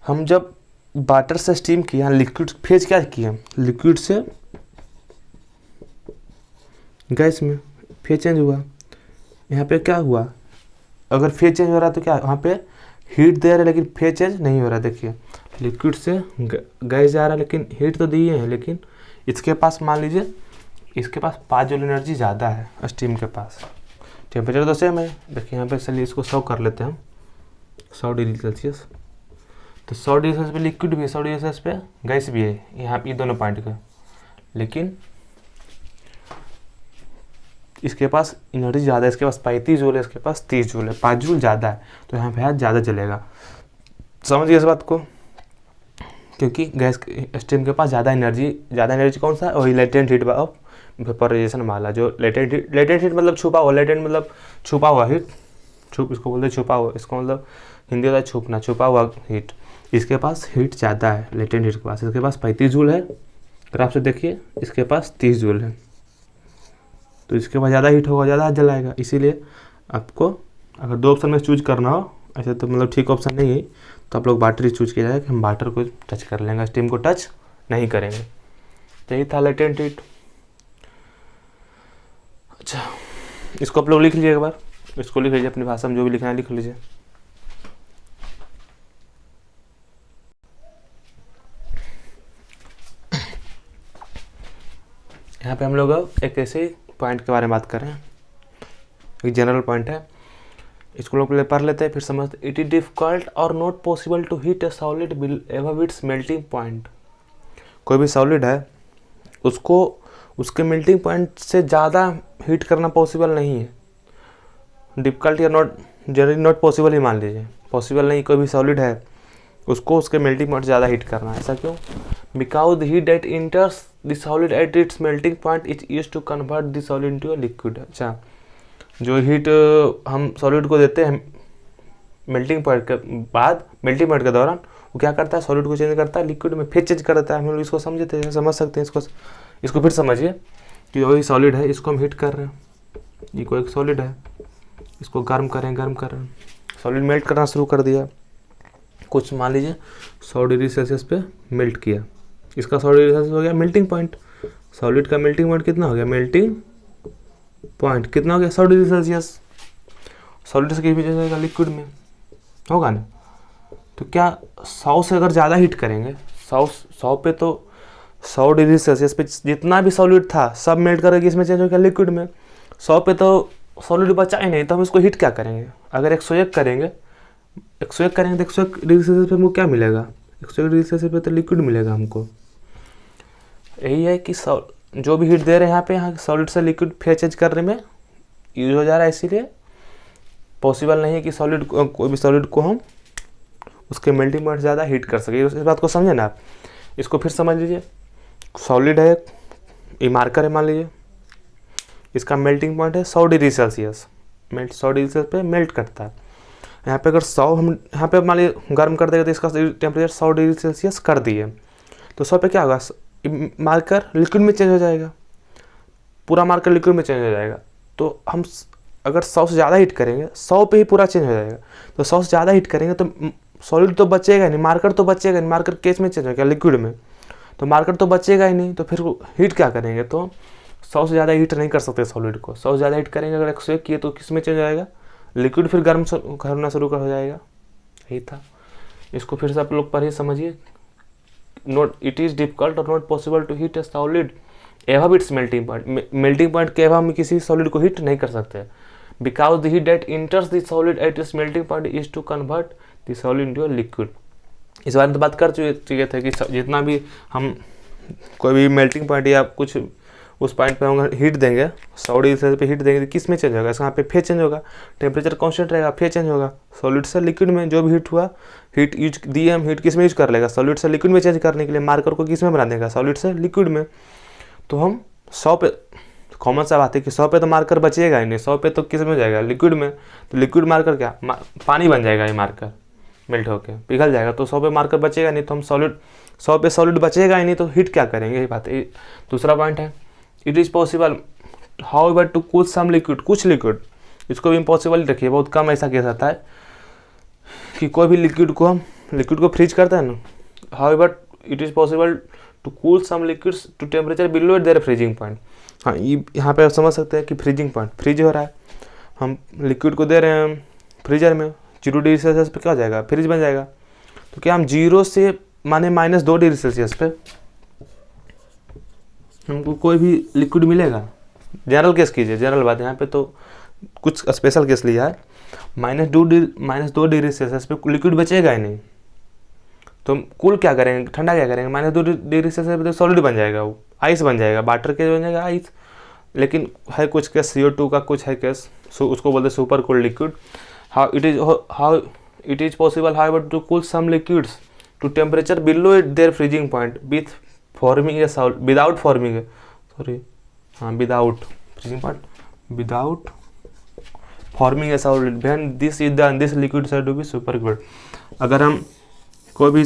हम जब वाटर से स्टीम किए, यहाँ लिक्विड फेज क्या किए, लिक्विड से गैस में फेज चेंज हुआ। यहाँ पे क्या हुआ, अगर फेज चेंज हो रहा है तो क्या वहाँ पे हीट दे रहा है लेकिन फेज चेंज नहीं हो रहा। देखिए लिक्विड से गैस जा रहा है लेकिन हीट तो दिए हैं, लेकिन इसके पास मान लीजिए इसके पास 5 जूल एनर्जी ज़्यादा है स्टीम के पास। टेम्परेचर तो सेम है। देखिए यहाँ पे चलिए इसको 100 कर लेते हैं हम, 100 डिग्री सेल्सियस। तो 100 डिग्री सेल्सियस पे लिक्विड भी है, 100 डिग्री सेल्सियस पे गैस भी है, यहाँ पे दोनों पॉइंट का। लेकिन इसके पास एनर्जी ज़्यादा है, इसके पास 35 जूल है, इसके पास 30 जूल है, 5 जूल ज़्यादा है, तो यहाँ पे हाथ ज़्यादा जलेगा। समझ गए इस बात को? क्योंकि गैस स्टीम के पास ज़्यादा एनर्जी कौन सा है? वही लेटेंट हीट ऑफ वेपोराइजेशन वाला, जो लेटेंट हीट मतलब छुपा हुआ, लेटेंट मतलब छुपा हुआ हीट, इसको बोलते हैं छुपा हुआ, इसको मतलब हिंदी होता है छुपना, छुपा हुआ हीट। इसके पास हीट ज़्यादा है लेटेंट हीट के पास, इसके पास 35 जूल है, ग्राफ से देखिए इसके पास 30 जूल है, तो इसके पास ज़्यादा हीट होगा, ज़्यादा हाथ जलाएगा। इसीलिए आपको अगर 2 ऑप्शन में चूज करना हो, ऐसे तो मतलब ठीक ऑप्शन नहीं है, तो आप लोग वाटर ही चूज किया जाए कि हम वाटर को टच कर लेंगे, स्टीम को टच नहीं करेंगे। तो यही था लेटेंट हीट। अच्छा, इसको आप लोग लिख लीजिए एक बार, इसको लिख लीजिए अपनी भाषा में, जो भी लिखना है लिख लीजिए। यहाँ पे हम लोग एक ऐसे पॉइंट के बारे में बात कर रहे हैं, एक जनरल पॉइंट है, इसको लोग पहले पढ़ लेते हैं फिर समझते। इट इज डिफिकल्ट और not possible to heat a solid above its melting point. कोई भी सॉलिड है उसको उसके मेल्टिंग पॉइंट से ज़्यादा हीट करना पॉसिबल नहीं है। डिफिकल्ट या नॉट, जनरली नॉट पॉसिबल ही मान लीजिए, पॉसिबल नहीं। कोई भी सॉलिड है उसको उसके मेल्टिंग पॉइंट ज़्यादा हीट करना है। ऐसा क्यों? Because the heat that enters the solid at its melting point is used to convert the solid into a liquid. अच्छा, जो हीट हम सॉलिड को देते हैं मेल्टिंग पॉइंट के बाद, मेल्टिंग पॉइंट के दौरान वो क्या करता है, सॉलिड को चेंज करता है लिक्विड में, फिर चेंज कर देता है। हम लोग इसको समझते हैं, समझ सकते हैं इसको फिर समझिए कि वही सॉलिड है, इसको हम हीट कर रहे हैं, ये कोई एक सॉलिड है, इसको गर्म कर रहे हैं, सॉलिड मेल्ट करना शुरू कर दिया, कुछ मान लीजिए 100 डिग्री सेल्सियस पे मेल्ट किया, इसका 100 डिग्री सेल्सियस हो गया मेल्टिंग पॉइंट। सॉलिड का मेल्टिंग पॉइंट कितना हो गया, मेल्टिंग पॉइंट कितना हो गया 100 डिग्री सेल्सियस। सॉलिड से किस में चेंज होगा, लिक्विड में होगा ना। तो क्या 100 से अगर ज़्यादा हीट करेंगे, 100 पे तो 100 डिग्री सेल्सियस पे जितना भी सॉलिड था सब मेल्ट करके इसमें चेंज हो गया लिक्विड में। 100 पे तो सॉलिड बचा ही नहीं, तो हम इसको हीट क्या करेंगे? अगर 101 करेंगे तो 101 डिग्री सेल्सियस पे हमको क्या मिलेगा, 101 डिग्री सेल्सियस पे तो लिक्विड मिलेगा हमको। यही है कि जो भी हीट दे रहे हैं यहाँ सॉलिड से लिक्विड फेज चेंज करने में यूज हो जा रहा है, इसीलिए पॉसिबल नहीं है कि कोई भी सॉलिड को हम उसके मेल्टिंग पॉइंट ज़्यादा हीट कर सके। इस बात को समझे ना आप। इसको फिर समझ लीजिए, सॉलिड है, ये मार्कर है मान लीजिए, इसका मेल्टिंग पॉइंट है 100 डिग्री सेल्सियस, 100 डिग्री सेल्सियस पे मेल्ट करता है। यहाँ पे अगर 100 हम यहाँ पे मान लीजिए गर्म कर देगा तो इसका टेम्परेचर 100 डिग्री सेल्सियस कर दिए, तो 100 पे क्या होगा, मार्कर लिक्विड में चेंज हो जाएगा, पूरा मार्कर लिक्विड में चेंज हो जाएगा। तो हम अगर 100 से ज़्यादा हीट करेंगे 100 पे ही पूरा चेंज हो जाएगा। तो 100 से ज़्यादा हीट करेंगे तो सॉलिड तो बचेगा नहीं, मार्कर तो बचेगा नहीं, मार्कर केस में चेंज हो गया लिक्विड में, तो मार्कर तो बचेगा ही नहीं, तो फिर हीट क्या करेंगे? तो 100 से ज़्यादा हीट नहीं कर सकते सॉलिड को। 100 से ज़्यादा हीट करेंगे अगर 101 किए तो किस में चेंज हो जाएगा, लिक्विड, फिर गर्म करना शुरू हो जाएगा। यही था। इसको फिर से आप लोग पढ़िए, समझिए। नोट, इट इज़ डिफिकल्ट और not possible to heat a solid above its melting point. Melting point के अभाव में किसी सॉलिड को हीट नहीं कर सकते, because the heat that enters the solid at its melting point is to convert the solid into a liquid. इस बारे में तो बात कर चुके थे कि जितना भी हम कोई भी मेल्टिंग पॉइंट या कुछ उस पॉइंट पे हम हीट देंगे, 100 डिग्री सेल्सियस पे हीट देंगे तो किस में चेंज होगा, यहाँ पे फेज चेंज होगा, टेम्परेचर कांस्टेंट रहेगा, फेज चेंज होगा। सॉलिड से लिक्विड में जो भी हीट हुआ, हीट यूज दिए हम, हीट किस में यूज कर लेगा, सॉलिड से लिक्विड में चेंज करने के लिए मार्कर को किस में बना देगा, सॉलिड से लिक्विड में। तो हम 100 पे, कॉमन सा बात है कि 100 पे तो मार्कर बचेगा ही नहीं, 100 पे तो किस में जाएगा, लिक्विड में। तो लिक्विड मार्कर क्या, पानी बन जाएगा, ये मार्कर मेल्ट होकर पिघल जाएगा, तो 100 पे मार्कर बचेगा नहीं। तो हम 100 पे सॉलिड बचेगा ही नहीं तो हीट क्या करेंगे, यही बात है। दूसरा पॉइंट है it is possible however to cool some liquid, कुछ लिक्विड, इसको भी इम्पॉसिबल ही रखिए, बहुत कम ऐसा केस आता है कि कोई भी लिक्विड को फ्रीज करता है ना, however it is possible to cool some liquids to temperature below their freezing point. हाँ, ये यहाँ पे आप समझ सकते हैं कि फ्रीजिंग पॉइंट फ्रीज हो रहा है, हम लिक्विड को दे रहे हैं फ्रीजर में 0 डिग्री सेल्सियस पे क्या हो जाएगा, फ्रीज बन जाएगा। तो क्या हम 0 से माने -2 डिग्री सेल्सियस पे हमको कोई भी लिक्विड मिलेगा? जनरल केस कीजिए, जनरल बात है, यहाँ पे तो कुछ स्पेशल केस लिया है। -2 डिग्री सेल्सियस पे लिक्विड बचेगा ही नहीं, तो हम कूल क्या करेंगे, ठंडा क्या करेंगे, -2 डिग्री सेल्सियस पे तो सॉलिड बन जाएगा, वो आइस बन जाएगा, वाटर के बन जाएगा आइस। लेकिन है कुछ केस CO2 का, कुछ है केस उसको बोलते हैं super cooled liquid. How it is possible however to cool some liquids to temperature below their freezing point without forming a solid when this liquid said to be super cooled. अगर हम कोई भी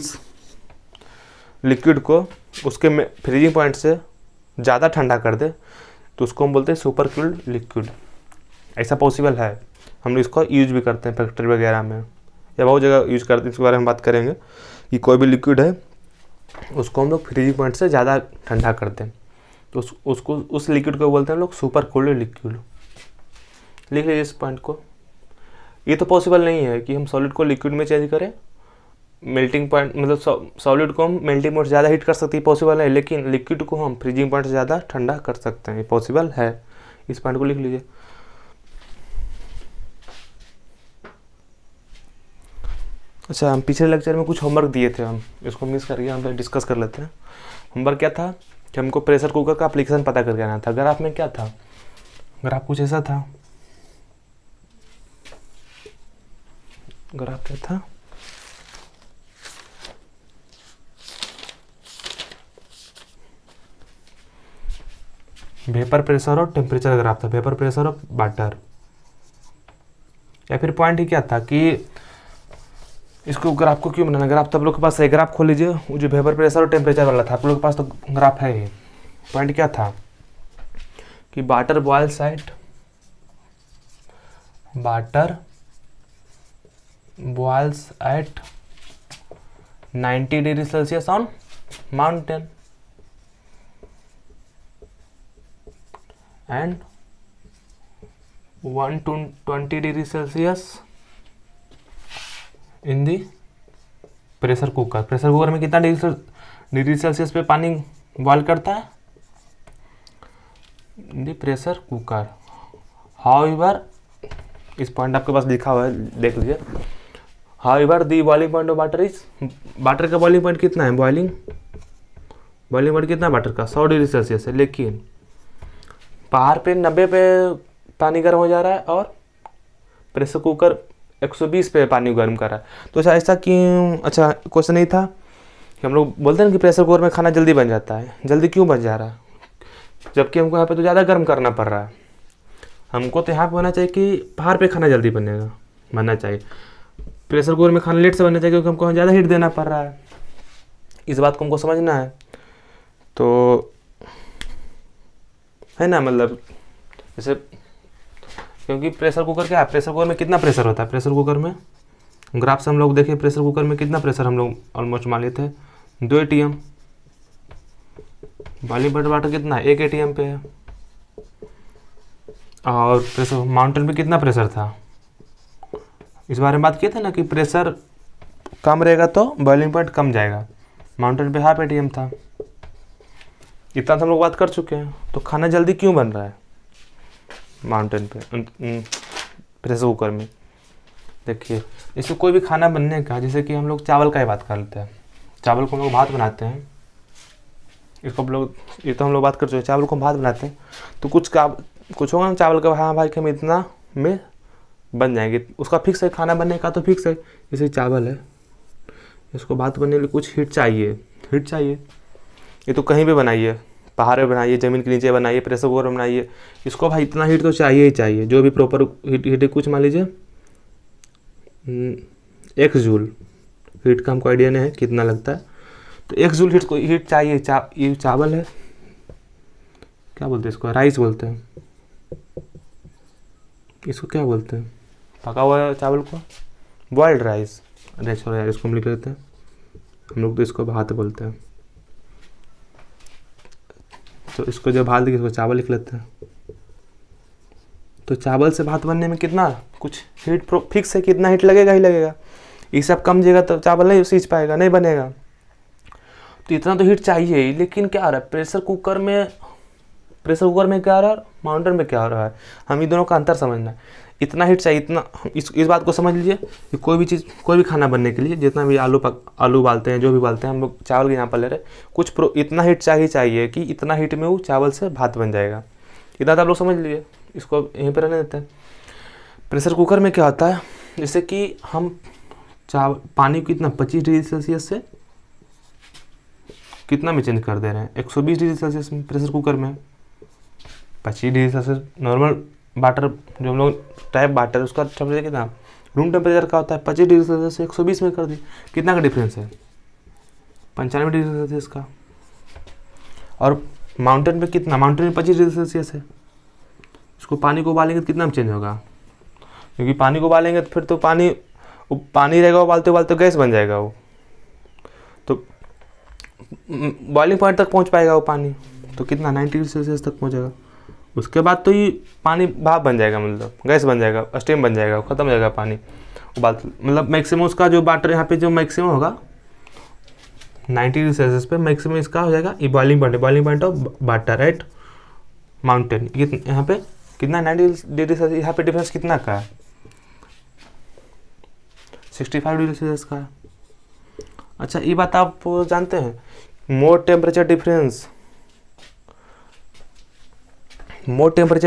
liquid को उसके freezing point से ज़्यादा ठंडा कर दे तो उसको हम बोलते हैं सुपर कूल्ड लिक्विड। ऐसा पॉसिबल है, हम इसको यूज भी करते हैं फैक्ट्री वगैरह में या बहुत जगह यूज करते हैं। इसके बारे में बात करेंगे कि कोई भी लिक्विड है उसको हम लोग फ्रीजिंग पॉइंट से ज़्यादा ठंडा करते हैं तो उस लिक्विड को बोलते हैं लोग सुपर कूल्ड लिक्विड। लिख लीजिए इस पॉइंट को। ये तो पॉसिबल नहीं है कि हम सॉलिड को लिक्विड में चेंज करें, मेल्टिंग पॉइंट मतलब सॉलिड को हम मेल्टिंग पॉइंट से ज़्यादा हीट कर सकते हैं, पॉसिबल है, लेकिन लिक्विड को हम फ्रीजिंग पॉइंट से ज़्यादा ठंडा कर सकते हैं, ये पॉसिबल है। इस पॉइंट को लिख लीजिए। अच्छा, हम पिछले लेक्चर में कुछ होमवर्क दिए थे, हम इसको मिस करके हम डिस्कस कर लेते हैं। होमवर्क क्या था कि हमको प्रेशर कुकर का एप्लीकेशन पता करके आना था। ग्राफ में क्या था, ग्राफ कुछ ऐसा था, ग्राफ क्या था, वेपर प्रेशर और टेम्परेचर ग्राफ था, वेपर प्रेशर और वाटर। या फिर पॉइंट ही क्या था कि इसको ग्राफ को क्यों बनाना, ग्राफ तो आप लोग के पास है, ग्राफ खोल लीजिए, वो जो वेपर प्रेशर और टेम्परेचर वाला था आप लोग के पास तो ग्राफ है ही। पॉइंट क्या था कि water boils at 90 degree Celsius on mountain and 120 degree Celsius in the pressure cooker. Pressure cooker में कितना डिग्री सेल्सियस पे पानी बॉयल करता है, दी प्रेशर कुकर। हाउएवर, इस पॉइंट आपके पास लिखा हुआ है, देख लीजिए। However the boiling point of water is, water का बॉइलिंग पॉइंट कितना है, बॉइलिंग पॉइंट कितना है वाटर का, 100 डिग्री सेल्सियस है, लेकिन पहाड़ पे 90 पे पानी गर्म हो जा रहा है और प्रेशर कुकर 120 पे पानी गर्म कर रहा है। तो ऐसा क्यों, अच्छा क्वेश्चन नहीं था कि हम लोग बोलते हैं कि प्रेशर कुकर में खाना जल्दी बन जाता है, जल्दी क्यों बन जा रहा है, जबकि हमको यहाँ पे तो ज़्यादा गर्म करना पड़ रहा है। हमको तो यहाँ पे होना चाहिए कि पहाड़ पे खाना जल्दी बनना चाहिए, प्रेशर कुकर में खाना लेट से बनना चाहिए क्योंकि हमको ज़्यादा हीट देना पड़ रहा है। इस बात को हमको समझना है, तो है ना, मतलब जैसे क्योंकि प्रेशर कुकर क्या है, प्रेशर कुकर में कितना प्रेशर होता है, प्रेशर कुकर में ग्राफ से हम लोग देखें प्रेशर कुकर में कितना प्रेशर हम लोग ऑलमोस्ट मान लेते हैं 2 ATM। बॉइलिंग पॉइंट वाटर कितना है, 1 ATM पे है। और प्रेशर माउंटेन पे कितना प्रेशर था, इस बारे में बात किए थे ना कि प्रेशर कम रहेगा तो बॉइलिंग पॉइंट कम जाएगा, माउंटेन पे 1/2 ATM था। इतना तो हम लोग बात कर चुके हैं। तो खाना जल्दी क्यों बन रहा है माउंटेन पे, प्रेशर कुकर में? देखिए, इसमें कोई भी खाना बनने का, जैसे कि हम लोग चावल का ही बात कर लेते हैं, चावल को हम लोग भात बनाते हैं, इसको हम लोग, ये तो हम लोग बात कर चुके हैं, चावल को हम भात बनाते हैं, तो कुछ होगा ना चावल का, हाँ भाई कि हम इतना में बन जाएंगे, उसका फिक्स है, खाना बनने का तो फिक्स है। जैसे चावल है, इसको भात बनने के लिए कुछ हीट चाहिए, ये तो कहीं भी बनाइए, पहाड़ पे बनाइए, ज़मीन के नीचे बनाइए, प्रेशर कुकर में बनाइए, इसको भाई इतना हीट तो चाहिए ही चाहिए, जो भी प्रॉपर हीट कुछ मान लीजिए 1 जूल हीट का हमको आइडिया नहीं है कितना लगता है, तो 1 जूल हीट चाहिए। ये चावल है, क्या बोलते हैं इसको, राइस बोलते हैं। इसको क्या बोलते हैं, पका हुआ चावल को बॉइल्ड राइस। अरे छोड़ो यार, इसको हम लिख लेते हैं, हम लोग तो इसको भात बोलते हैं। तो इसको जब भात लिखे इसको चावल लिख लेते हैं। तो चावल से भात बनने में कितना कुछ हीट फिक्स है, कितना हीट लगेगा ही लगेगा। ये सब कम जगह तो चावल नहीं सींच पाएगा, नहीं बनेगा। तो इतना तो हीट चाहिए ही। लेकिन क्या आ रहा है प्रेशर कुकर में क्या आ रहा है, माउंटेन में क्या हो रहा है, हम इन दोनों का अंतर समझना है। इतना हीट चाहिए, इतना इस बात को समझ लीजिए कि कोई भी चीज़, कोई भी खाना बनने के लिए जितना भी आलू उबालते हैं, जो भी उबालते हैं, हम लोग चावल के यहाँ पर ले रहे हैं, इतना हीट चाहिए कि इतना हीट में वो चावल से भात बन जाएगा। इतना तो आप लोग समझ लीजिए, इसको यहीं पर रहने देते हैं। प्रेशर कुकर में क्या होता है, जैसे कि हम पानी को इतना 25 डिग्री सेल्सियस से कितना में चेंज कर दे रहे हैं, 120 डिग्री सेल्सियस में। प्रेशर कुकर में 25 डिग्री सेल्सियस नॉर्मल वाटर, जो हम लोग टाइप वाटर, उसका टेम्परेचर कितना, रूम टेम्परेचर का होता है 25 डिग्री सेल्सियस से 120 में कर दी। कितना का डिफरेंस है, 95 डिग्री सेल्सियस का। और माउंटेन पे कितना, माउंटेन में 25 डिग्री सेल्सियस है। उसको पानी को उबालेंगे तो कितना में चेंज होगा, क्योंकि पानी को उबालेंगे तो फिर तो पानी रहेगा, उबालते उबालते गैस बन जाएगा वो, तो बॉइलिंग पॉइंट तक पहुंच पाएगा वो पानी। तो कितना 90 डिग्री सेल्सियस तक पहुंचेगा। उसके बाद तो ये पानी भाप बन जाएगा, मतलब गैस बन जाएगा, स्टीम बन जाएगा, ख़त्म हो जाएगा पानी उबालते। मतलब मैक्सिमम उसका जो वाटर यहाँ पे जो मैक्सिमम होगा 90 डिग्री सेल्सियस पे मैक्सिमम इसका हो जाएगा। ये boiling point of water right mountain. यहाँ पे कितना 90 डिग्री सेल्सियस, यहाँ पे डिफरेंस कितना का है, 65 डिग्री सेल्सियस का है। अच्छा ये बात आप जानते हैं, मोर टेम्परेचर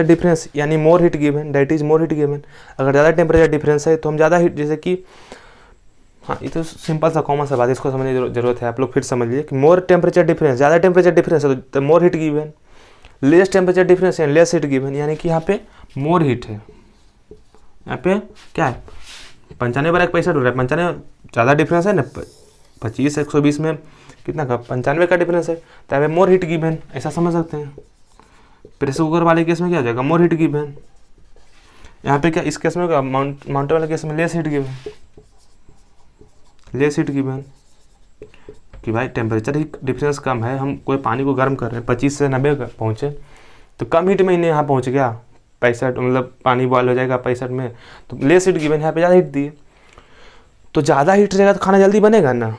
डिफरेंस यानी more heat given, that is more heat given. अगर ज़्यादा टेम्परेचर डिफरेंस है तो हम ज़्यादा हीट, जैसे कि हाँ ये तो सिंपल सा कॉमन सा बात है, इसको समझने की जरूरत है। आप लोग फिर समझ लीजिए कि मोर टेम्परेचर डिफरेंस, ज़्यादा टेम्परेचर डिफरेंस है तो more heat given. Less temperature difference है लेस हीट गिवन, यानी कि यहाँ पे मोर हीट है। यहाँ पे क्या है 95/65 हो रहा है, 95 ज़्यादा डिफरेंस है ना, 25 120 में कितना का 95 का डिफरेंस है, तो यहाँ पे मोर हीट गिवन, ऐसा समझ सकते हैं। प्रेशर कुकर वाले केस में क्या हो जाएगा, मोर हीट गिवन। यहाँ पे क्या इस केस में होगा, माउंटेन वाले केस में लेस हीट गिवन, कि भाई टेम्परेचर ही डिफरेंस कम है, हम कोई पानी को गर्म कर रहे हैं 25 से 90 पहुँचे, तो कम हीट में इन्हें यहाँ पहुँच गया 65, मतलब पानी बॉयल हो जाएगा 65 में, तो लेस हीट गिवन, यहाँ पे ज़्यादा हीट दिए। तो ज़्यादा हीट रहेगा तो खाना जल्दी बनेगा ना,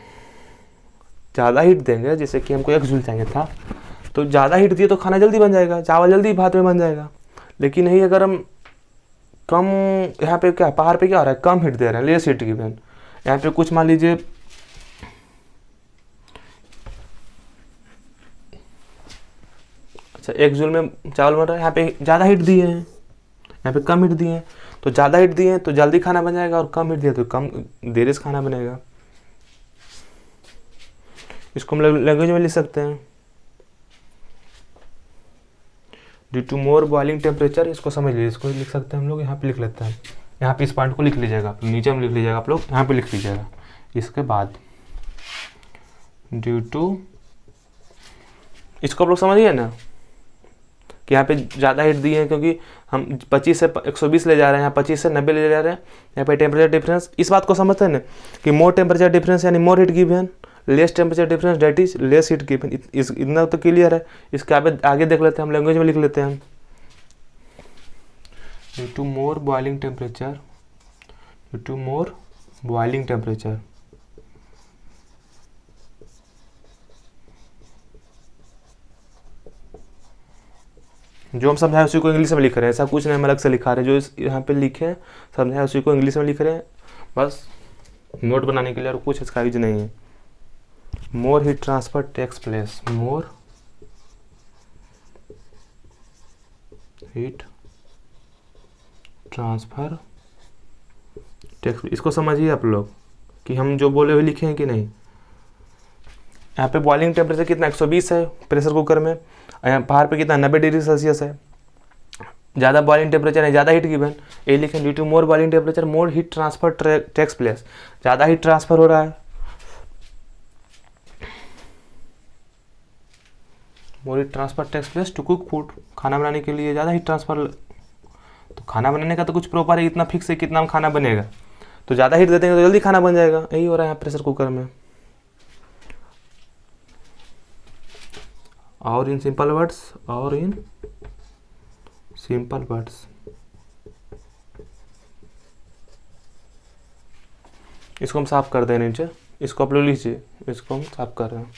ज़्यादा हीट देंगे, जैसे कि हमको 1 जूल चाहिए था, तो ज़्यादा हीट दिए तो खाना जल्दी बन जाएगा, चावल जल्दी भात में बन जाएगा। लेकिन नहीं, अगर हम कम, यहाँ पे क्या पहाड़ पे क्या हो रहा है, कम हीट दे रहे हैं, लेस हीट गिवन। यहाँ पे कुछ मान लीजिए अच्छा 1 जूल में चावल बन रहा है, यहाँ पे ज़्यादा हीट दिए हैं, यहाँ पे कम हीट दिए हैं। तो ज़्यादा हीट दिए हैं तो जल्दी खाना बन जाएगा, और कम हीट दिए तो कम देर से खाना बनेगा। इसको हम लैंग्वेज में लिख सकते हैं, due to more boiling temperature. इसको समझ लीजिए, इसको लिख सकते हैं हम लोग, यहाँ पे लिख लेते हैं। यहाँ पे इस पॉइंट को लिख लीजिएगा, नीचे में लिख लीजिएगा आप लोग, यहाँ पे लिख लीजिएगा। इसके बाद ड्यू टू, इसको आप लोग समझिए ना कि यहाँ पे ज़्यादा हीट दिए हैं क्योंकि हम 25 से 120 ले जा रहे हैं, यहाँ 25 से 90 ले जा रहे हैं। यहाँ पे टेम्परेचर डिफरेंस, इस बात को समझते हैं ना कि मोर टेम्परेचर डिफरेंस यानी more heat given, less temperature difference that is less heat given. इतना तो क्लियर है। इसके आगे देख लेते हैं, हम लैंग्वेज में लिख लेते हैं। Due to more boiling temperature, जो हम समझाए उसी को इंग्लिश में लिख रहे हैं, ऐसा कुछ नहीं हम अलग से लिखा रहे हैं। जो यहाँ पे लिखे हैं समझाए उसी को इंग्लिश में लिख रहे हैं, बस नोट बनाने के लिए, और कुछ इसका यूज नहीं है। More heat transfer takes place, more heat transfer takes, इसको समझिए आप लोग कि हम जो बोले हुए लिखे हैं कि नहीं। यहाँ पे बॉइलिंग टेम्परेचर कितना 120 है प्रेशर कुकर में, यहाँ पहाड़ पे कितना 90 डिग्री सेल्सियस है। ज़्यादा बॉइलिंग टेम्परेचर है, ज़्यादा हीट गिवन, ये लिखें due to more boiling temperature more heat transfer takes place, ज़्यादा हीट ट्रांसफर हो रहा है। More heat transfer takes place to cook food, खाना बनाने के लिए ज़्यादा हीट ट्रांसफर। तो खाना बनाने का तो कुछ प्रॉपर है, इतना फिक्स है कितना हम खाना बनेगा, तो ज़्यादा हीट दे देंगे तो जल्दी खाना बन जाएगा। यही हो रहा है यहाँ प्रेशर कुकर में। और इन सिंपल वर्ड्स, इसको हम साफ कर दें नीचे, इसको आप लोग लीजिए, इसको हम साफ कर रहे हैं।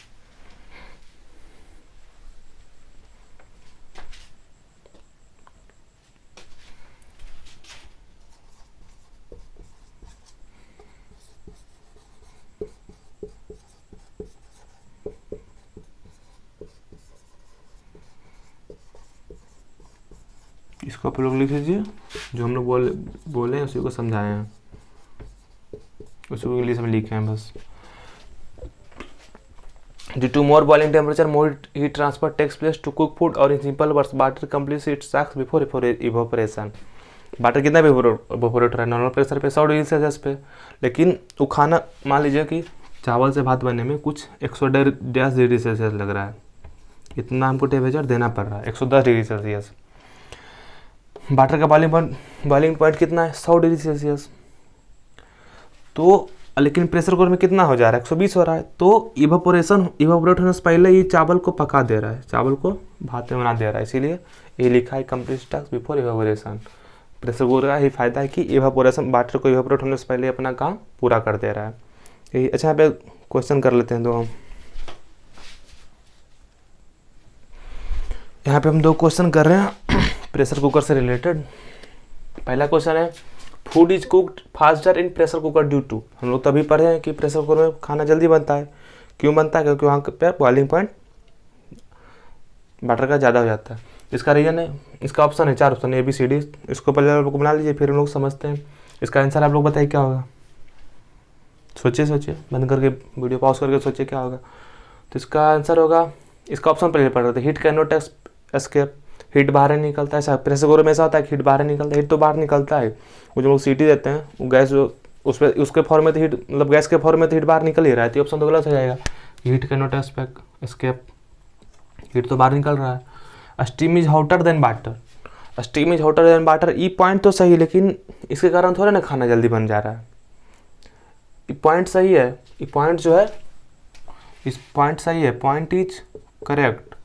इसको आप लोग लिख लीजिए, जो हम लोग बोले उसी को समझाए हैं, उसी को इंग्लिश में लिखे हैं बस। Due to more boiling temperature more heat transfer takes place to cook food, और in simple words water completes its task before evaporation. Water कितना इवोपोरेट हो रहा है, नॉर्मल प्रेशर पे 100 डिग्री सेल्सियस पे, लेकिन वो खाना मान लीजिए कि चावल से भात बनने में कुछ 110 डिग्री सेल्सियस लग रहा है, इतना हमको टेम्परेचर देना पड़ रहा है 110 डिग्री सेल्सियस। वाटर का बॉइलिंग पॉइंट कितना है, 100 डिग्री सेल्सियस। तो लेकिन प्रेशर कुकर में कितना हो जा रहा है, 120 हो रहा है। तो इवापोरेट होने से पहले ये चावल को पका दे रहा है, चावल को भात में बना दे रहा है, इसीलिए ये लिखा है complete task before evaporation. Pressure cooker का ही फायदा है कि इवापोरेशन, वाटर को इवापोरेट होने से पहले अपना काम पूरा कर दे रहा है। यही अच्छा, यहाँ पे क्वेश्चन कर लेते हैं दो हम। यहाँ पे हम 2 क्वेश्चन कर रहे हैं प्रेशर कुकर से रिलेटेड। पहला क्वेश्चन है food is cooked faster in pressure cooker due to. हम लोग तभी पढ़े हैं कि प्रेशर कुकर में खाना जल्दी बनता है। क्यों बनता है, क्योंकि वहाँ पे बॉइलिंग पॉइंट वाटर का ज़्यादा हो जाता है। इसका रीजन है, इसका ऑप्शन है 4 ऑप्शन ABCD। इसको पहले आप लोग बना लीजिए, फिर हम लोग समझते हैं। इसका आंसर आप लोग बताइए क्या होगा, सोचिए बंद करके वीडियो पॉज करके सोचिए क्या होगा। तो इसका आंसर होगा, इसका ऑप्शन पहले पढ़ रहे थे, heat can not escape, heat बाहर नहीं निकलता है। ऐसा प्रेशर कुकर में ऐसा होता है कि हीट बाहर निकलता है, हीट तो बाहर निकलता है। वो जो लोग सीटी देते हैं वो गैस उस पर उसके फॉर्म में तो हीट, मतलब गैस के फॉर्म में तो हीट बाहर निकल ही रहा है, तो ऑप्शन तो गलत हो जाएगा। Heat can not escape, heat तो बाहर निकल रहा है। Steam is hotter then water, ये पॉइंट तो सही, लेकिन इसके कारण थोड़ा ना खाना जल्दी बन जा रहा है। ये पॉइंट सही है, ये पॉइंट जो है, इस पॉइंट सही है, पॉइंट इज करेक्ट,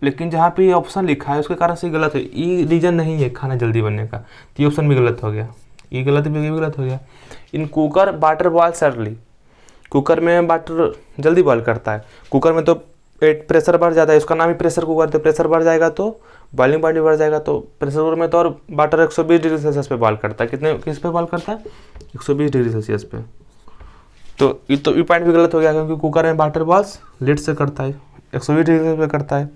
लेकिन जहाँ पे ऑप्शन लिखा है उसके कारण से गलत है। ये रीजन नहीं है खाना जल्दी बनने का, तो ये ऑप्शन भी गलत हो गया, ये गलत भी गलत हो गया। In cooker water boils early, cooker में वाटर जल्दी बॉयल करता है। कुकर में तो प्रेशर बढ़ जाता है, उसका नाम ही प्रेशर कुकर, तो प्रेशर बढ़ जाएगा तो बॉइलिंग पॉइंट भी बढ़ जाएगा। तो प्रेशर कुकर में तो और वाटर 120 डिग्री सेल्सियस पे बॉयल करता है। किस पे बॉयल करता है, 120 डिग्री सेल्सियस पे। तो ये पॉइंट भी गलत हो गया, क्योंकि कुकर में वाटर बॉइल्स लेट से करता है, 120 डिग्री सेल्सियस पे करता है।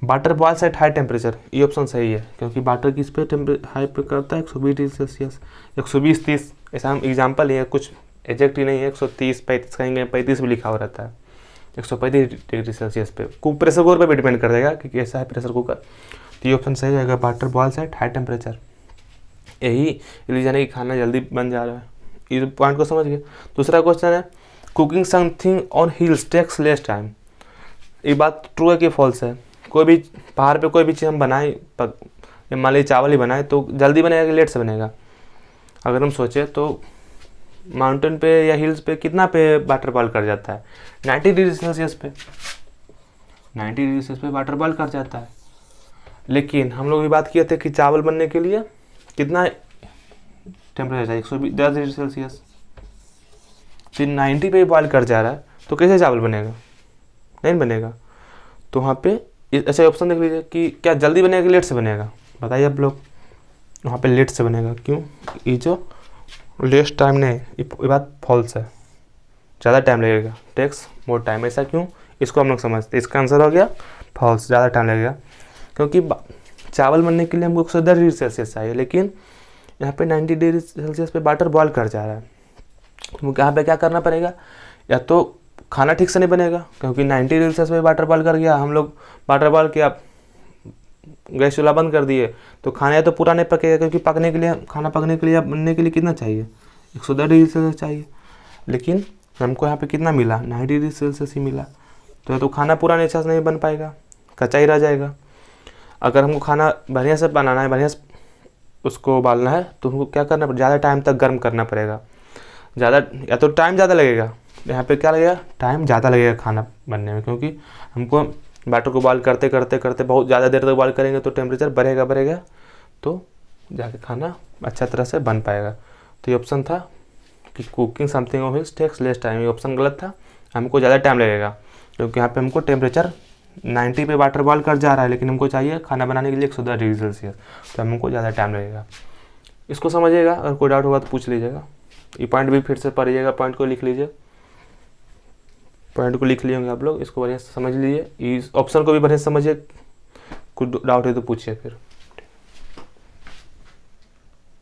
Water boils at high temperature, ये ऑप्शन सही है, क्योंकि वाटर किस पे हाई पे करता है, 120 डिग्री सेल्सियस, 120-30 ऐसा हम एग्जाम्पल ही है, कुछ एग्जैक्ट ही नहीं है। 130-35 कहीं 35 भी लिखा हुआ रहता है, 135 डिग्री सेल्सियस पे। प्रेशर कुकर पे भी डिपेंड कर जाएगा कि कैसा है प्रेशर कुकर। तो ये ऑप्शन सही रहेगा, water boils at high temperature. यही रीजन है कि खाना जल्दी बन जा रहा है। ये पॉइंट को समझ गए। दूसरा क्वेश्चन है cooking something on hills takes less time. ये बात ट्रू है कि फॉल्स है। कोई भी पहाड़ पे कोई भी चीज़ हम बनाए, मान लीजिए चावल ही बनाए, तो जल्दी बनेगा कि लेट से बनेगा। अगर हम सोचें तो माउंटेन पे या हिल्स पे कितना पे वाटर बॉयल कर जाता है, 90 डिग्री सेल्सियस पे, 90 डिग्री सेल्सियस पे वाटर बॉयल कर जाता है। लेकिन हम लोग भी बात किए थे कि चावल बनने के लिए कितना टेम्परेचर चाहिए, 110 डिग्री सेल्सियस। तो 90 पे बॉयल कर जा रहा है, तो कैसे चावल बनेगा, नहीं बनेगा। तो वहाँ पे अच्छा ऑप्शन देख लीजिए कि क्या जल्दी बनेगा कि लेट से बनेगा, बताइए आप लोग। वहाँ पे लेट से बनेगा, क्यों, ये जो लेस टाइम नहीं, ये बात फॉल्स है, ज़्यादा टाइम लगेगा, टेक्स मोर टाइम। ऐसा क्यों, इसको हम लोग समझते हैं। इसका आंसर हो गया फॉल्स, ज़्यादा टाइम लगेगा, क्योंकि चावल बनने के लिए हमको 110 डिग्री सेल्सियस चाहिए, लेकिन यहाँ पे 90 डिग्री सेल्सियस पे वाटर बॉयल कर जा रहा है। तो यहाँ पे क्या करना पड़ेगा, या तो खाना ठीक से नहीं बनेगा, क्योंकि 90 डिग्री सेल्सियस पे वाटर बॉयल कर गया, हम लोग वाटर बॉयल किया, गैस चूल्हा बंद कर दिए, तो खाना या तो पूरा नहीं पकेगा, क्योंकि पकने के लिए, खाना पकने के लिए, बनने के लिए कितना चाहिए, 110 डिग्री सेल्सियस चाहिए। लेकिन हमको यहाँ पे कितना मिला, 90 डिग्री सेल्सियस ही मिला। तो खाना पूरा अच्छे से नहीं बन पाएगा, कच्चा ही रह जाएगा। अगर हमको खाना बढ़िया से बनाना है, बढ़िया से उसको उबालना है, तो हमको क्या करना पड़ेगा, ज़्यादा टाइम तक गर्म करना पड़ेगा। ज़्यादा या तो टाइम ज़्यादा लगेगा, यहाँ पे क्या लगेगा, टाइम ज़्यादा लगेगा खाना बनने में, क्योंकि हमको बैटर को बॉयल करते करते करते बहुत ज़्यादा देर तक बॉयल करेंगे तो टेम्परेचर बढ़ेगा, तो जाके खाना अच्छा तरह से बन पाएगा। तो ये ऑप्शन था कि cooking something of hills takes less time, ये ऑप्शन गलत था, हमको ज़्यादा टाइम लगेगा, क्योंकि यहाँ पे हमको टेम्परेचर 90 पे वाटर बॉयल कर जा रहा है, लेकिन हमको चाहिए खाना बनाने के लिए 110 डिग्री सेल्सियस, तो हमको ज़्यादा टाइम लगेगा। इसको समझिएगा, अगर कोई डाउट होगा तो पूछ लीजिएगा। ये पॉइंट भी फिर से पढ़िएगा, पॉइंट को लिख लीजिए, पॉइंट को लिख लिए होंगे आप लोग, इसको बढ़िया से समझ लीजिए, इस ऑप्शन को भी बढ़िया से समझिए, कुछ डाउट है तो पूछिए फिर।